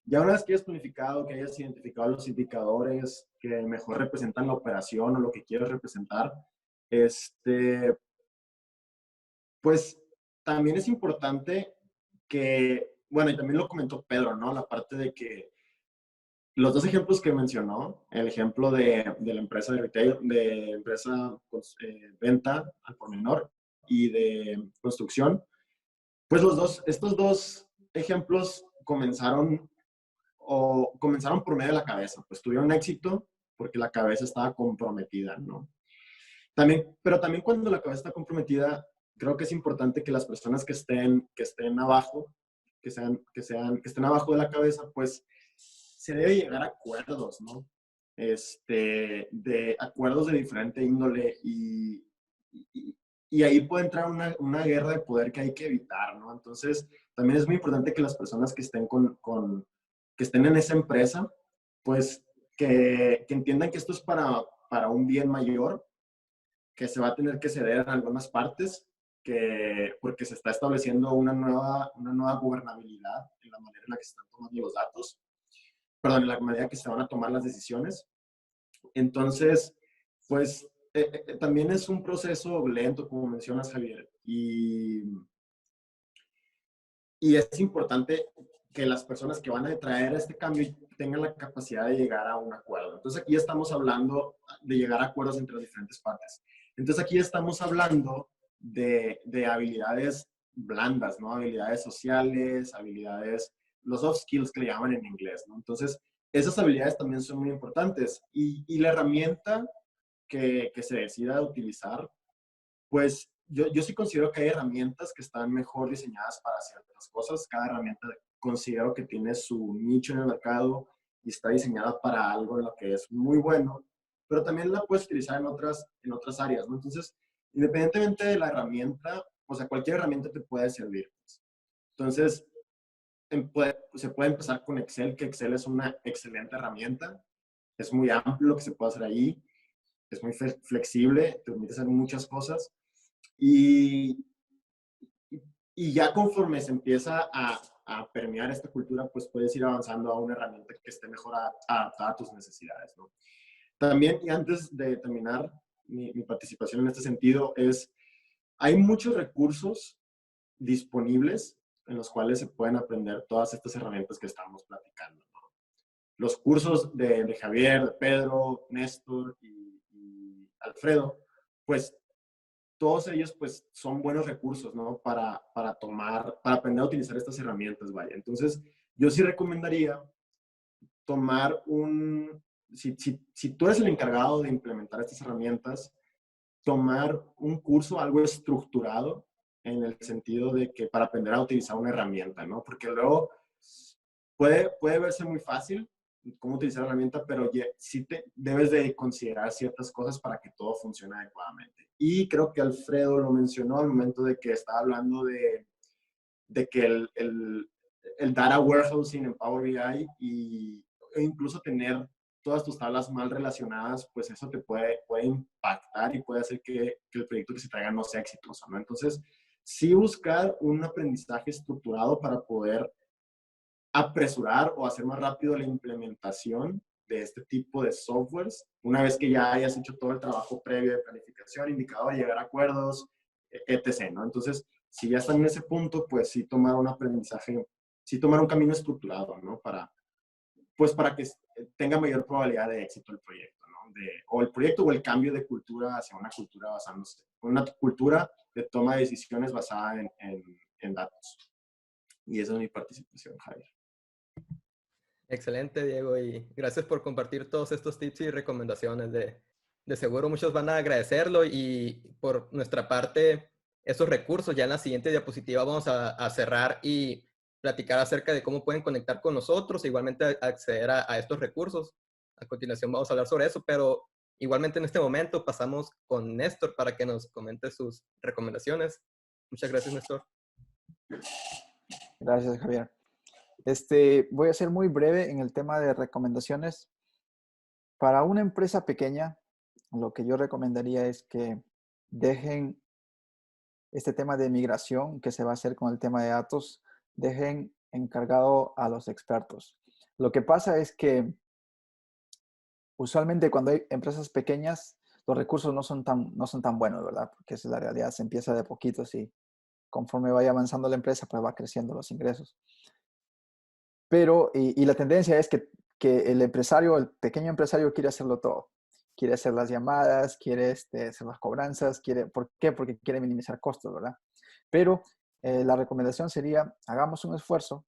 Ya una vez que hayas planificado, que hayas identificado los indicadores que mejor representan la operación o lo que quieres representar, pues también es importante que, bueno, y también lo comentó Pedro, ¿no? La parte de que los dos ejemplos que mencionó, el ejemplo de la empresa de retail, de empresa venta al por menor y de construcción, pues estos dos ejemplos comenzaron por medio de la cabeza, pues tuvieron éxito porque la cabeza estaba comprometida, ¿no? Pero también cuando la cabeza está comprometida, creo que es importante que las personas que estén abajo, que estén abajo de la cabeza, pues se debe llegar a acuerdos, ¿no? De acuerdos de diferente índole y ahí puede entrar una guerra de poder que hay que evitar, ¿no? Entonces, también es muy importante que las personas que estén que estén en esa empresa, pues que entiendan que esto es para un bien mayor, que se va a tener que ceder en algunas partes, porque se está estableciendo una nueva gobernabilidad en la manera en la que se están tomando los datos, perdón, en la manera en que se van a tomar las decisiones. Entonces, pues también es un proceso lento, como mencionas, Javier, y es importante que las personas que van a traer este cambio tengan la capacidad de llegar a un acuerdo. Entonces aquí estamos hablando de llegar a acuerdos entre las diferentes partes. Entonces aquí estamos hablando de habilidades blandas, ¿no? Habilidades sociales, habilidades, los soft skills que le llaman en inglés, ¿no? Entonces esas habilidades también son muy importantes. Y la herramienta que se decida utilizar, pues yo sí considero que hay herramientas que están mejor diseñadas para ciertas cosas. Cada herramienta considero que tiene su nicho en el mercado y está diseñada para algo en lo que es muy bueno, pero también la puedes utilizar en otras áreas, ¿no? Entonces, independientemente de la herramienta, o sea, cualquier herramienta te puede servir. Entonces, se puede empezar con Excel, que Excel es una excelente herramienta. Es muy amplio lo que se puede hacer ahí. Es muy flexible, te permite hacer muchas cosas. Y ya conforme se empieza a permear esta cultura, pues puedes ir avanzando a una herramienta que esté mejor adaptada a tus necesidades, ¿no? También, y antes de terminar mi participación en este sentido, hay muchos recursos disponibles en los cuales se pueden aprender todas estas herramientas que estamos platicando, ¿no? Los cursos de Javier, de Pedro, Néstor y Alfredo, pues todos ellos pues son buenos recursos, ¿no? Para aprender a utilizar estas herramientas, vaya. Entonces, yo sí recomendaría tomar si tú eres el encargado de implementar estas herramientas, tomar un curso algo estructurado en el sentido de que para aprender a utilizar una herramienta, ¿no? Porque luego puede verse muy fácil cómo utilizar la herramienta, pero sí debes de considerar ciertas cosas para que todo funcione adecuadamente. Y creo que Alfredo lo mencionó al momento de que estaba hablando de que el data warehousing en Power BI e incluso tener todas tus tablas mal relacionadas, pues eso te puede impactar y puede hacer que el proyecto que se traiga no sea exitoso, ¿no? Entonces, sí buscar un aprendizaje estructurado para poder apresurar o hacer más rápido la implementación de este tipo de softwares, una vez que ya hayas hecho todo el trabajo previo de planificación, indicador, llegar a acuerdos, etc., ¿no? Entonces, si ya están en ese punto, pues sí tomar un aprendizaje, sí tomar un camino estructurado, ¿no? Para que tenga mayor probabilidad de éxito el proyecto, ¿no? O el proyecto o el cambio de cultura hacia una cultura basándose, una cultura de toma de decisiones basada en datos. Y esa es mi participación, Javier. Excelente, Diego, y gracias por compartir todos estos tips y recomendaciones. De seguro muchos van a agradecerlo y por nuestra parte, esos recursos ya en la siguiente diapositiva vamos a cerrar y platicar acerca de cómo pueden conectar con nosotros e igualmente acceder a estos recursos. A continuación vamos a hablar sobre eso, pero igualmente en este momento pasamos con Néstor para que nos comente sus recomendaciones. Muchas gracias, Néstor. Gracias, Javier. Voy a ser muy breve en el tema de recomendaciones. Para una empresa pequeña, lo que yo recomendaría es que dejen este tema de migración que se va a hacer con el tema de datos, dejen encargado a los expertos. Lo que pasa es que usualmente cuando hay empresas pequeñas, los recursos no son tan buenos, ¿verdad? Porque esa es la realidad, se empieza de poquitos y conforme vaya avanzando la empresa, pues va creciendo los ingresos. Pero, y la tendencia es que el pequeño empresario quiere hacerlo todo. Quiere hacer las llamadas, quiere hacer las cobranzas, ¿por qué? Porque quiere minimizar costos, ¿verdad? Pero la recomendación sería, hagamos un esfuerzo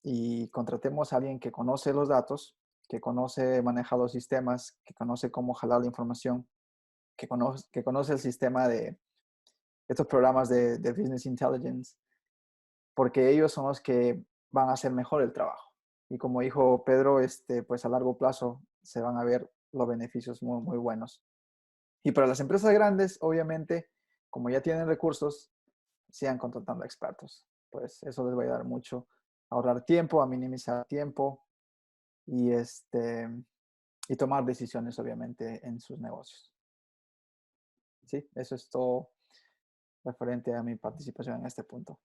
y contratemos a alguien que conoce los datos, que conoce manejar los sistemas, que conoce cómo jalar la información, que conoce el sistema de estos programas de Business Intelligence, porque ellos son los que van a hacer mejor el trabajo. Y como dijo Pedro, pues a largo plazo se van a ver los beneficios muy, muy buenos. Y para las empresas grandes, obviamente, como ya tienen recursos, sigan contratando expertos. Pues eso les va a ayudar mucho a ahorrar tiempo, a minimizar tiempo y tomar decisiones, obviamente, en sus negocios. Sí, eso es todo referente a mi participación en este punto.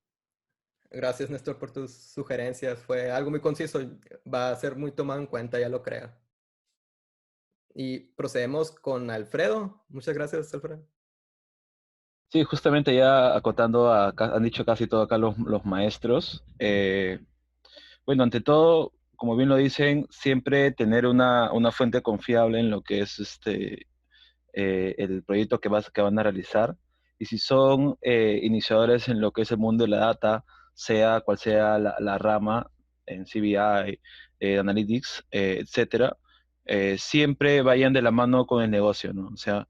Gracias, Néstor, por tus sugerencias. Fue algo muy conciso. Va a ser muy tomado en cuenta, ya lo creo. Y procedemos con Alfredo. Muchas gracias, Alfredo. Sí, justamente ya acotando, han dicho casi todo acá los maestros. Bueno, ante todo, como bien lo dicen, siempre tener una fuente confiable en lo que es el proyecto que van a realizar. Y si son iniciadores en lo que es el mundo de la data, sea cual sea la rama en CBI, Analytics, etcétera, siempre vayan de la mano con el negocio, ¿no? O sea,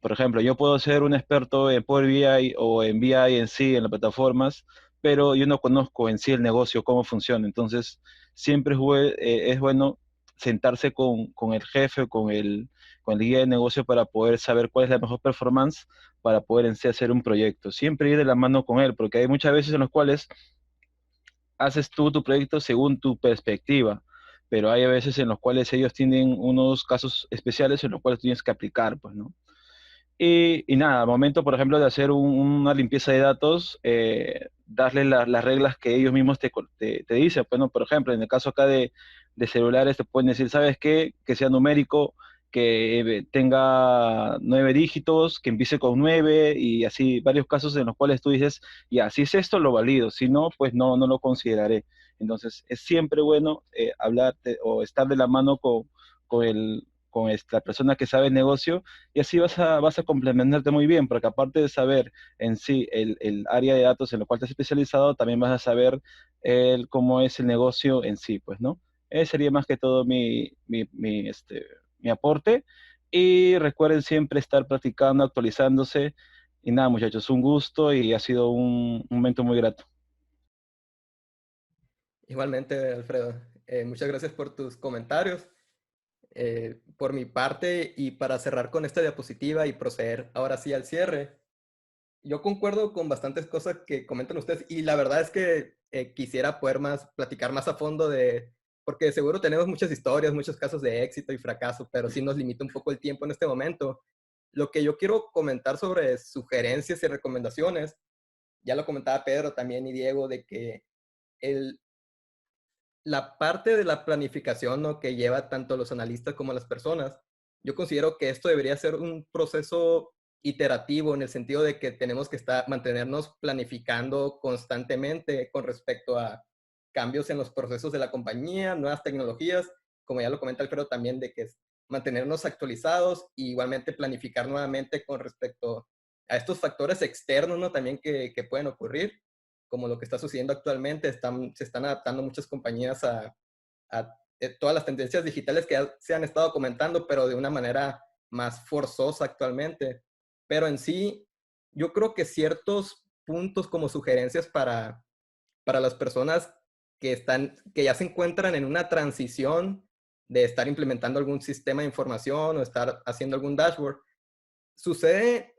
por ejemplo, yo puedo ser un experto en Power BI o en BI en sí, en las plataformas, pero yo no conozco en sí el negocio, cómo funciona. Entonces, siempre es bueno sentarse con el jefe o con el guía de negocio para poder saber cuál es la mejor performance para poder en sí hacer un proyecto. Siempre ir de la mano con él, porque hay muchas veces en las cuales haces tú tu proyecto según tu perspectiva, pero hay veces en los cuales ellos tienen unos casos especiales en los cuales tienes que aplicar, pues, ¿no? Y nada, al momento, por ejemplo, de hacer una limpieza de datos, darle las reglas que ellos mismos te dicen. Bueno, por ejemplo, en el caso acá de celulares, te pueden decir, ¿sabes qué? Que sea numérico, que tenga 9 dígitos, que empiece con 9, y así varios casos en los cuales tú dices, ya, si es esto, lo valido, si no, pues no lo consideraré. Entonces, es siempre bueno hablarte o estar de la mano con la persona que sabe el negocio, y así vas a complementarte muy bien, porque aparte de saber en sí el área de datos en lo cual te has especializado, también vas a saber cómo es el negocio en sí, pues, ¿no? Ese sería más que todo mi aporte. Y recuerden siempre estar practicando, actualizándose. Y nada, muchachos, un gusto y ha sido un momento muy grato. Igualmente, Alfredo, muchas gracias por tus comentarios. Por mi parte, y para cerrar con esta diapositiva y proceder ahora sí al cierre, yo concuerdo con bastantes cosas que comentan ustedes, y la verdad es que quisiera poder platicar más a fondo porque seguro tenemos muchas historias, muchos casos de éxito y fracaso, pero sí nos limita un poco el tiempo en este momento. Lo que yo quiero comentar sobre sugerencias y recomendaciones, ya lo comentaba Pedro también y Diego, de que la parte de la planificación, ¿no?, que lleva tanto los analistas como las personas, yo considero que esto debería ser un proceso iterativo, en el sentido de que tenemos que mantenernos planificando constantemente con respecto a cambios en los procesos de la compañía, nuevas tecnologías, como ya lo comenta Alfredo también, de que es mantenernos actualizados y igualmente planificar nuevamente con respecto a estos factores externos, ¿no?, también que pueden ocurrir, como lo que está sucediendo actualmente. Se están adaptando muchas compañías a todas las tendencias digitales que se han estado comentando, pero de una manera más forzosa actualmente. Pero en sí, yo creo que ciertos puntos como sugerencias para las personas que ya se encuentran en una transición de estar implementando algún sistema de información o estar haciendo algún dashboard, sucede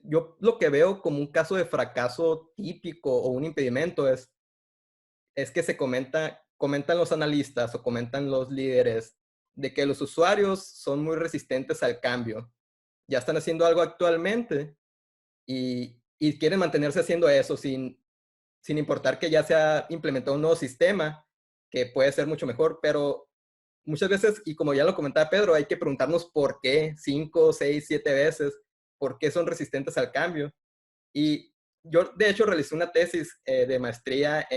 yo lo que veo como un caso de fracaso típico o un impedimento es que comentan los analistas o comentan los líderes de que los usuarios son muy resistentes al cambio. Ya están haciendo algo actualmente y quieren mantenerse haciendo eso sin importar que ya se ha implementado un nuevo sistema que puede ser mucho mejor, pero muchas veces, y como ya lo comentaba Pedro, hay que preguntarnos por qué 5, 6, 7 veces, por qué son resistentes al cambio. Y yo, de hecho, realicé una tesis de maestría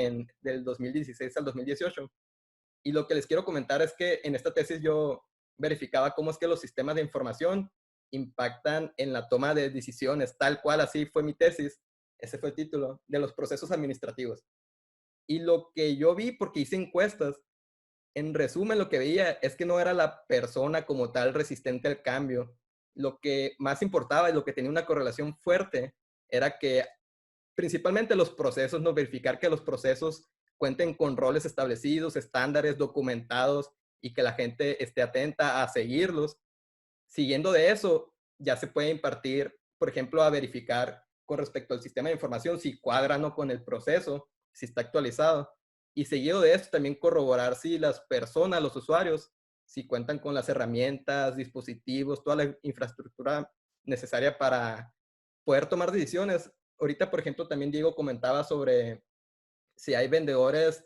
del 2016 al 2018. Y lo que les quiero comentar es que en esta tesis yo verificaba cómo es que los sistemas de información impactan en la toma de decisiones, tal cual así fue mi tesis. Ese fue el título, de los procesos administrativos. Y lo que yo vi, porque hice encuestas, en resumen, lo que veía es que no era la persona como tal resistente al cambio. Lo que más importaba y lo que tenía una correlación fuerte era que principalmente los procesos, no verificar que los procesos cuenten con roles establecidos, estándares documentados y que la gente esté atenta a seguirlos. Siguiendo de eso, ya se puede impartir, por ejemplo, a verificar con respecto al sistema de información si cuadra o no con el proceso, si está actualizado. Y seguido de eso, también corroborar si las personas, los usuarios, si cuentan con las herramientas, dispositivos, toda la infraestructura necesaria para poder tomar decisiones. Ahorita, por ejemplo, también Diego comentaba sobre si hay vendedores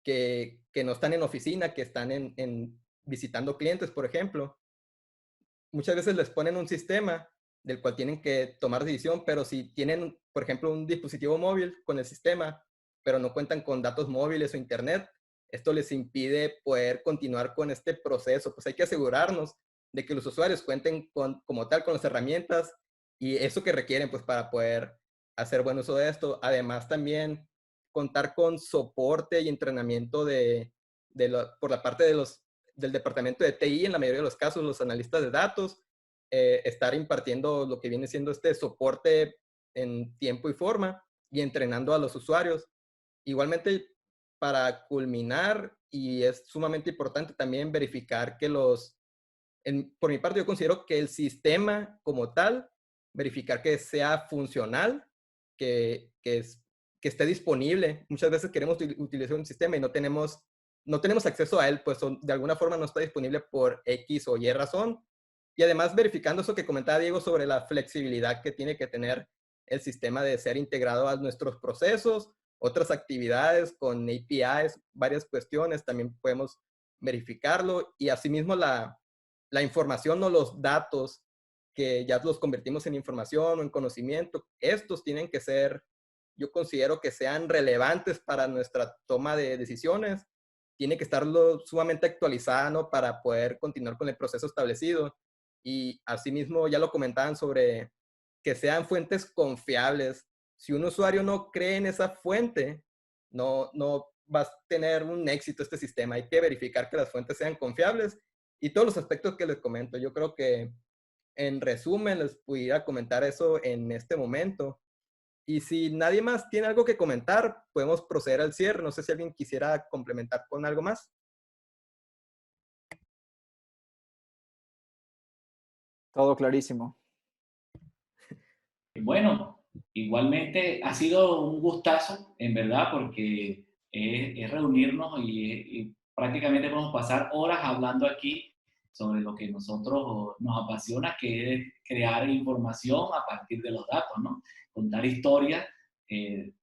que no están en oficina, que están visitando clientes, por ejemplo. Muchas veces les ponen un sistema del cual tienen que tomar decisión, pero si tienen, por ejemplo, un dispositivo móvil con el sistema, pero no cuentan con datos móviles o internet, esto les impide poder continuar con este proceso. Pues hay que asegurarnos de que los usuarios cuenten como tal con las herramientas y eso que requieren, pues, para poder hacer buen uso de esto. Además, también contar con soporte y entrenamiento por la parte del departamento de TI, en la mayoría de los casos, los analistas de datos, estar impartiendo lo que viene siendo este soporte en tiempo y forma y entrenando a los usuarios. Igualmente, para culminar, y es sumamente importante también verificar que por mi parte, yo considero que el sistema como tal, verificar que sea funcional, que esté disponible. Muchas veces queremos utilizar un sistema y no tenemos acceso a él, pues de alguna forma no está disponible por X o Y razón. Y además verificando eso que comentaba Diego sobre la flexibilidad que tiene que tener el sistema de ser integrado a nuestros procesos, otras actividades con APIs, varias cuestiones, también podemos verificarlo y asimismo la información o los datos que ya los convertimos en información o en conocimiento, estos tienen que ser, yo considero que sean relevantes para nuestra toma de decisiones, tiene que estar sumamente actualizada, ¿no? Para poder continuar con el proceso establecido. Y asimismo, ya lo comentaban sobre que sean fuentes confiables. Si un usuario no cree en esa fuente, no va a tener un éxito este sistema. Hay que verificar que las fuentes sean confiables y todos los aspectos que les comento. Yo creo que en resumen les pudiera comentar eso en este momento. Y si nadie más tiene algo que comentar, podemos proceder al cierre. No sé si alguien quisiera complementar con algo más. Todo clarísimo. Bueno, igualmente ha sido un gustazo, en verdad, porque es reunirnos y prácticamente podemos pasar horas hablando aquí sobre lo que nosotros nos apasiona, que es crear información a partir de los datos, ¿no? Contar historias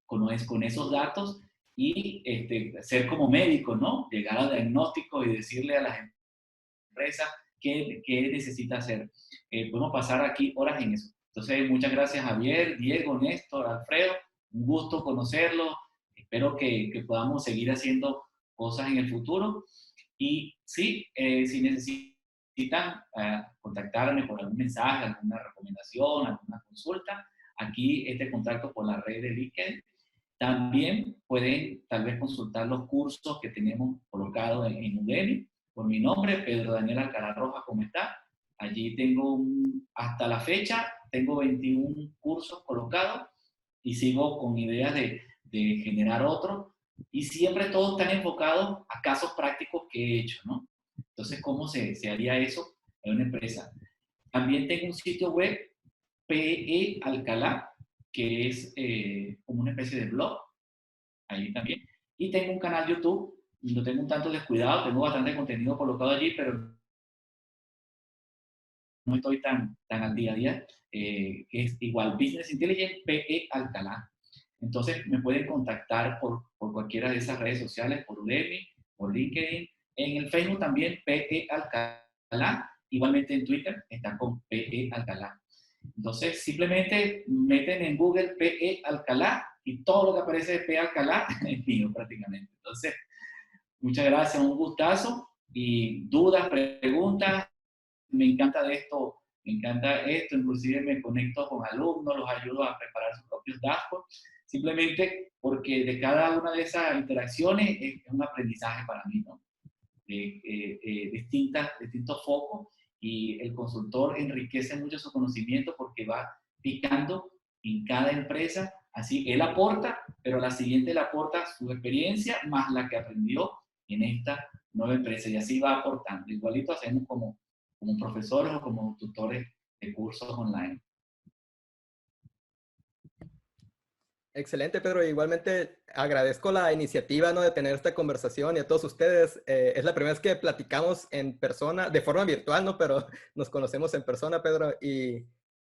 con esos datos y ser como médicos, ¿no? Llegar a diagnósticos y decirle a las empresas qué necesita hacer. Podemos pasar aquí horas en eso. Entonces, muchas gracias Javier, Diego, Néstor, Alfredo. Un gusto conocerlos. Espero que podamos seguir haciendo cosas en el futuro. Y sí, si necesitan contactarme por algún mensaje, alguna recomendación, alguna consulta, aquí este contacto por la red de LinkedIn. También pueden tal vez consultar los cursos que tenemos colocados en Udemy por mi nombre, Pedro Daniel Alcalá Rojas, ¿cómo está? Allí tengo, hasta la fecha, tengo 21 cursos colocados y sigo con ideas de generar otros y siempre todos están enfocados a casos prácticos que he hecho, ¿no? Entonces, ¿cómo se haría eso en una empresa? También tengo un sitio web, PE Alcalá, que es como una especie de blog, ahí también. Y tengo un canal YouTube, lo tengo un tanto descuidado, tengo bastante contenido colocado allí, pero no estoy tan al día a día, que es igual, Business Intelligence PE Alcalá. Entonces me pueden contactar por cualquiera de esas redes sociales, por Udemy, por LinkedIn, en el Facebook también PE Alcalá, igualmente en Twitter está con PE Alcalá. Entonces, simplemente meten en Google PE Alcalá y todo lo que aparece de PE Alcalá es mío prácticamente. Entonces, muchas gracias, un gustazo. Y dudas, preguntas, me encanta esto, inclusive me conecto con alumnos, los ayudo a preparar sus propios dashboards, simplemente porque de cada una de esas interacciones es un aprendizaje para mí, ¿no? Distintos focos y el consultor enriquece mucho su conocimiento porque va picando en cada empresa, así él aporta, pero a la siguiente le aporta su experiencia más la que aprendió en esta nueva empresa y así va aportando. Igualito hacemos como profesores o como tutores de cursos online. Excelente, Pedro. Igualmente agradezco la iniciativa, ¿no? De tener esta conversación y a todos ustedes. Es la primera vez que platicamos en persona, de forma virtual, ¿no? Pero nos conocemos en persona, Pedro. Y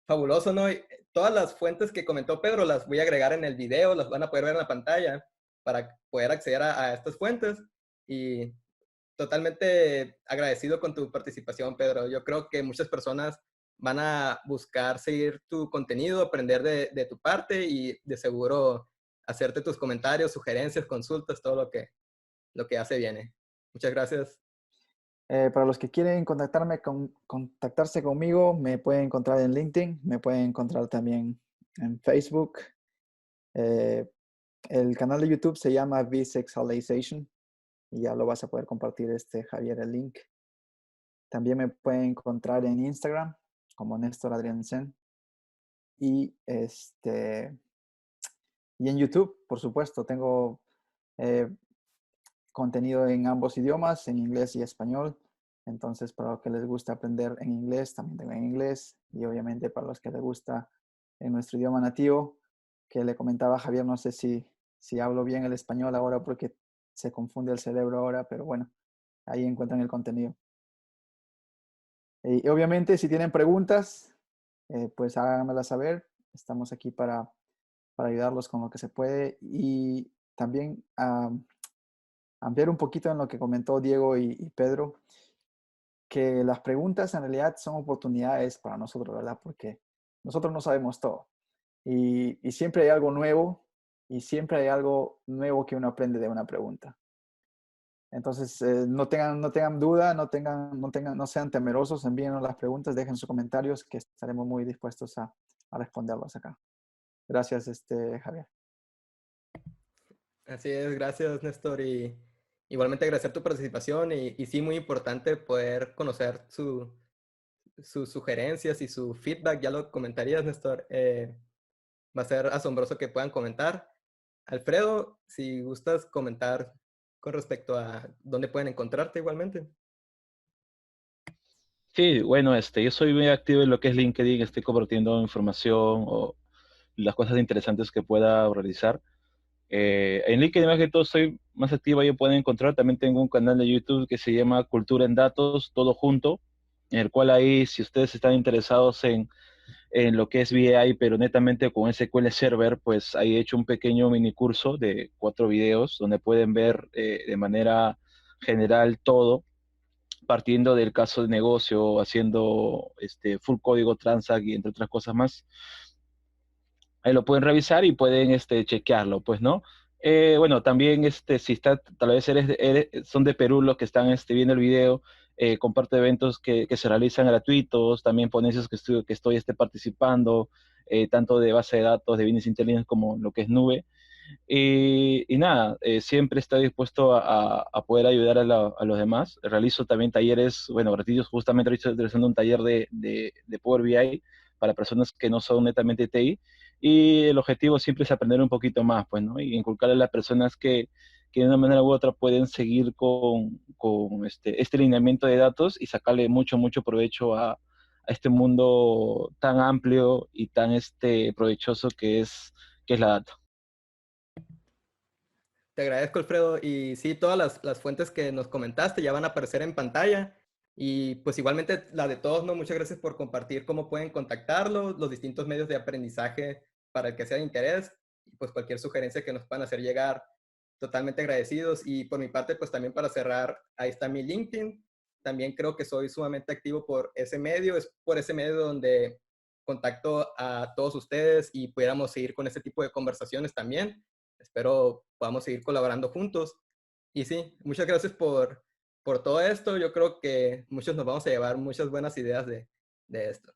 fabuloso, ¿no? Y todas las fuentes que comentó Pedro las voy a agregar en el video, las van a poder ver en la pantalla para poder acceder a estas fuentes. Y totalmente agradecido con tu participación, Pedro. Yo creo que muchas personas van a buscar seguir tu contenido, aprender de tu parte y de seguro hacerte tus comentarios, sugerencias, consultas, todo lo que hace viene. Muchas gracias. Para los que quieren contactarse conmigo, me pueden encontrar en LinkedIn, me pueden encontrar también en Facebook. El canal de YouTube se llama Vsexualization y ya lo vas a poder compartir, Javier, el link. También me pueden encontrar en Instagram como Néstor Adrián Sen. Y y en YouTube, por supuesto, tengo contenido en ambos idiomas, en inglés y español. Entonces, para los que les gusta aprender en inglés, también tengo en inglés. Y obviamente para los que les gusta en nuestro idioma nativo, que le comentaba a Javier, no sé si hablo bien el español ahora porque se confunde el cerebro ahora, pero bueno, ahí encuentran el contenido. Y obviamente si tienen preguntas, pues háganmelas saber. Estamos aquí para ayudarlos con lo que se puede y también ampliar un poquito en lo que comentó Diego y Pedro, que las preguntas en realidad son oportunidades para nosotros, ¿verdad? Porque nosotros no sabemos todo y siempre hay algo nuevo y siempre hay algo nuevo que uno aprende de una pregunta. Entonces, no tengan duda, no sean temerosos, envíenos las preguntas, dejen sus comentarios que estaremos muy dispuestos a responderlas acá. Gracias, Javier. Así es, gracias Néstor, y igualmente agradecer tu participación y sí, muy importante poder conocer sus sugerencias y su feedback, ya lo comentarías Néstor, va a ser asombroso que puedan comentar. Alfredo, si gustas comentar con respecto a dónde pueden encontrarte igualmente. Sí, bueno, yo soy muy activo en lo que es LinkedIn, estoy compartiendo información o las cosas interesantes que pueda realizar. En LinkedIn más que todo soy más activo, ahí pueden encontrar. También tengo un canal de YouTube que se llama Cultura en Datos, todo junto, en el cual ahí, si ustedes están interesados en lo que es BI, pero netamente con SQL Server, pues ahí he hecho un pequeño mini curso de 4 videos donde pueden ver de manera general todo, partiendo del caso de negocio, haciendo full código Transact y entre otras cosas más. Ahí lo pueden revisar y pueden chequearlo, pues, ¿no? Bueno, también si está, tal vez son de Perú los que están viendo el video, comparto eventos que se realizan gratuitos, también ponencias que estoy participando, tanto de base de datos, de business intelligence como lo que es nube. Y nada, siempre estoy dispuesto a poder ayudar a los demás. Realizo también talleres, bueno, gratuitos, justamente estoy realizando un taller de Power BI para personas que no son netamente TI, y el objetivo siempre es aprender un poquito más, pues, ¿no? Y inculcarle a las personas que de una manera u otra pueden seguir con este lineamiento de datos y sacarle mucho, mucho provecho a este mundo tan amplio y tan provechoso que es la data. Te agradezco, Alfredo. Y sí, todas las fuentes que nos comentaste ya van a aparecer en pantalla. Y pues igualmente la de todos, ¿no? Muchas gracias por compartir cómo pueden contactarlo, los distintos medios de aprendizaje para el que sea de interés. Y pues cualquier sugerencia que nos puedan hacer llegar, totalmente agradecidos. Y por mi parte, pues también para cerrar, ahí está mi LinkedIn. También creo que soy sumamente activo por ese medio. Es por ese medio donde contacto a todos ustedes y pudiéramos seguir con ese tipo de conversaciones también. Espero podamos seguir colaborando juntos. Y sí, muchas gracias por todo esto. Yo creo que muchos nos vamos a llevar muchas buenas ideas de esto.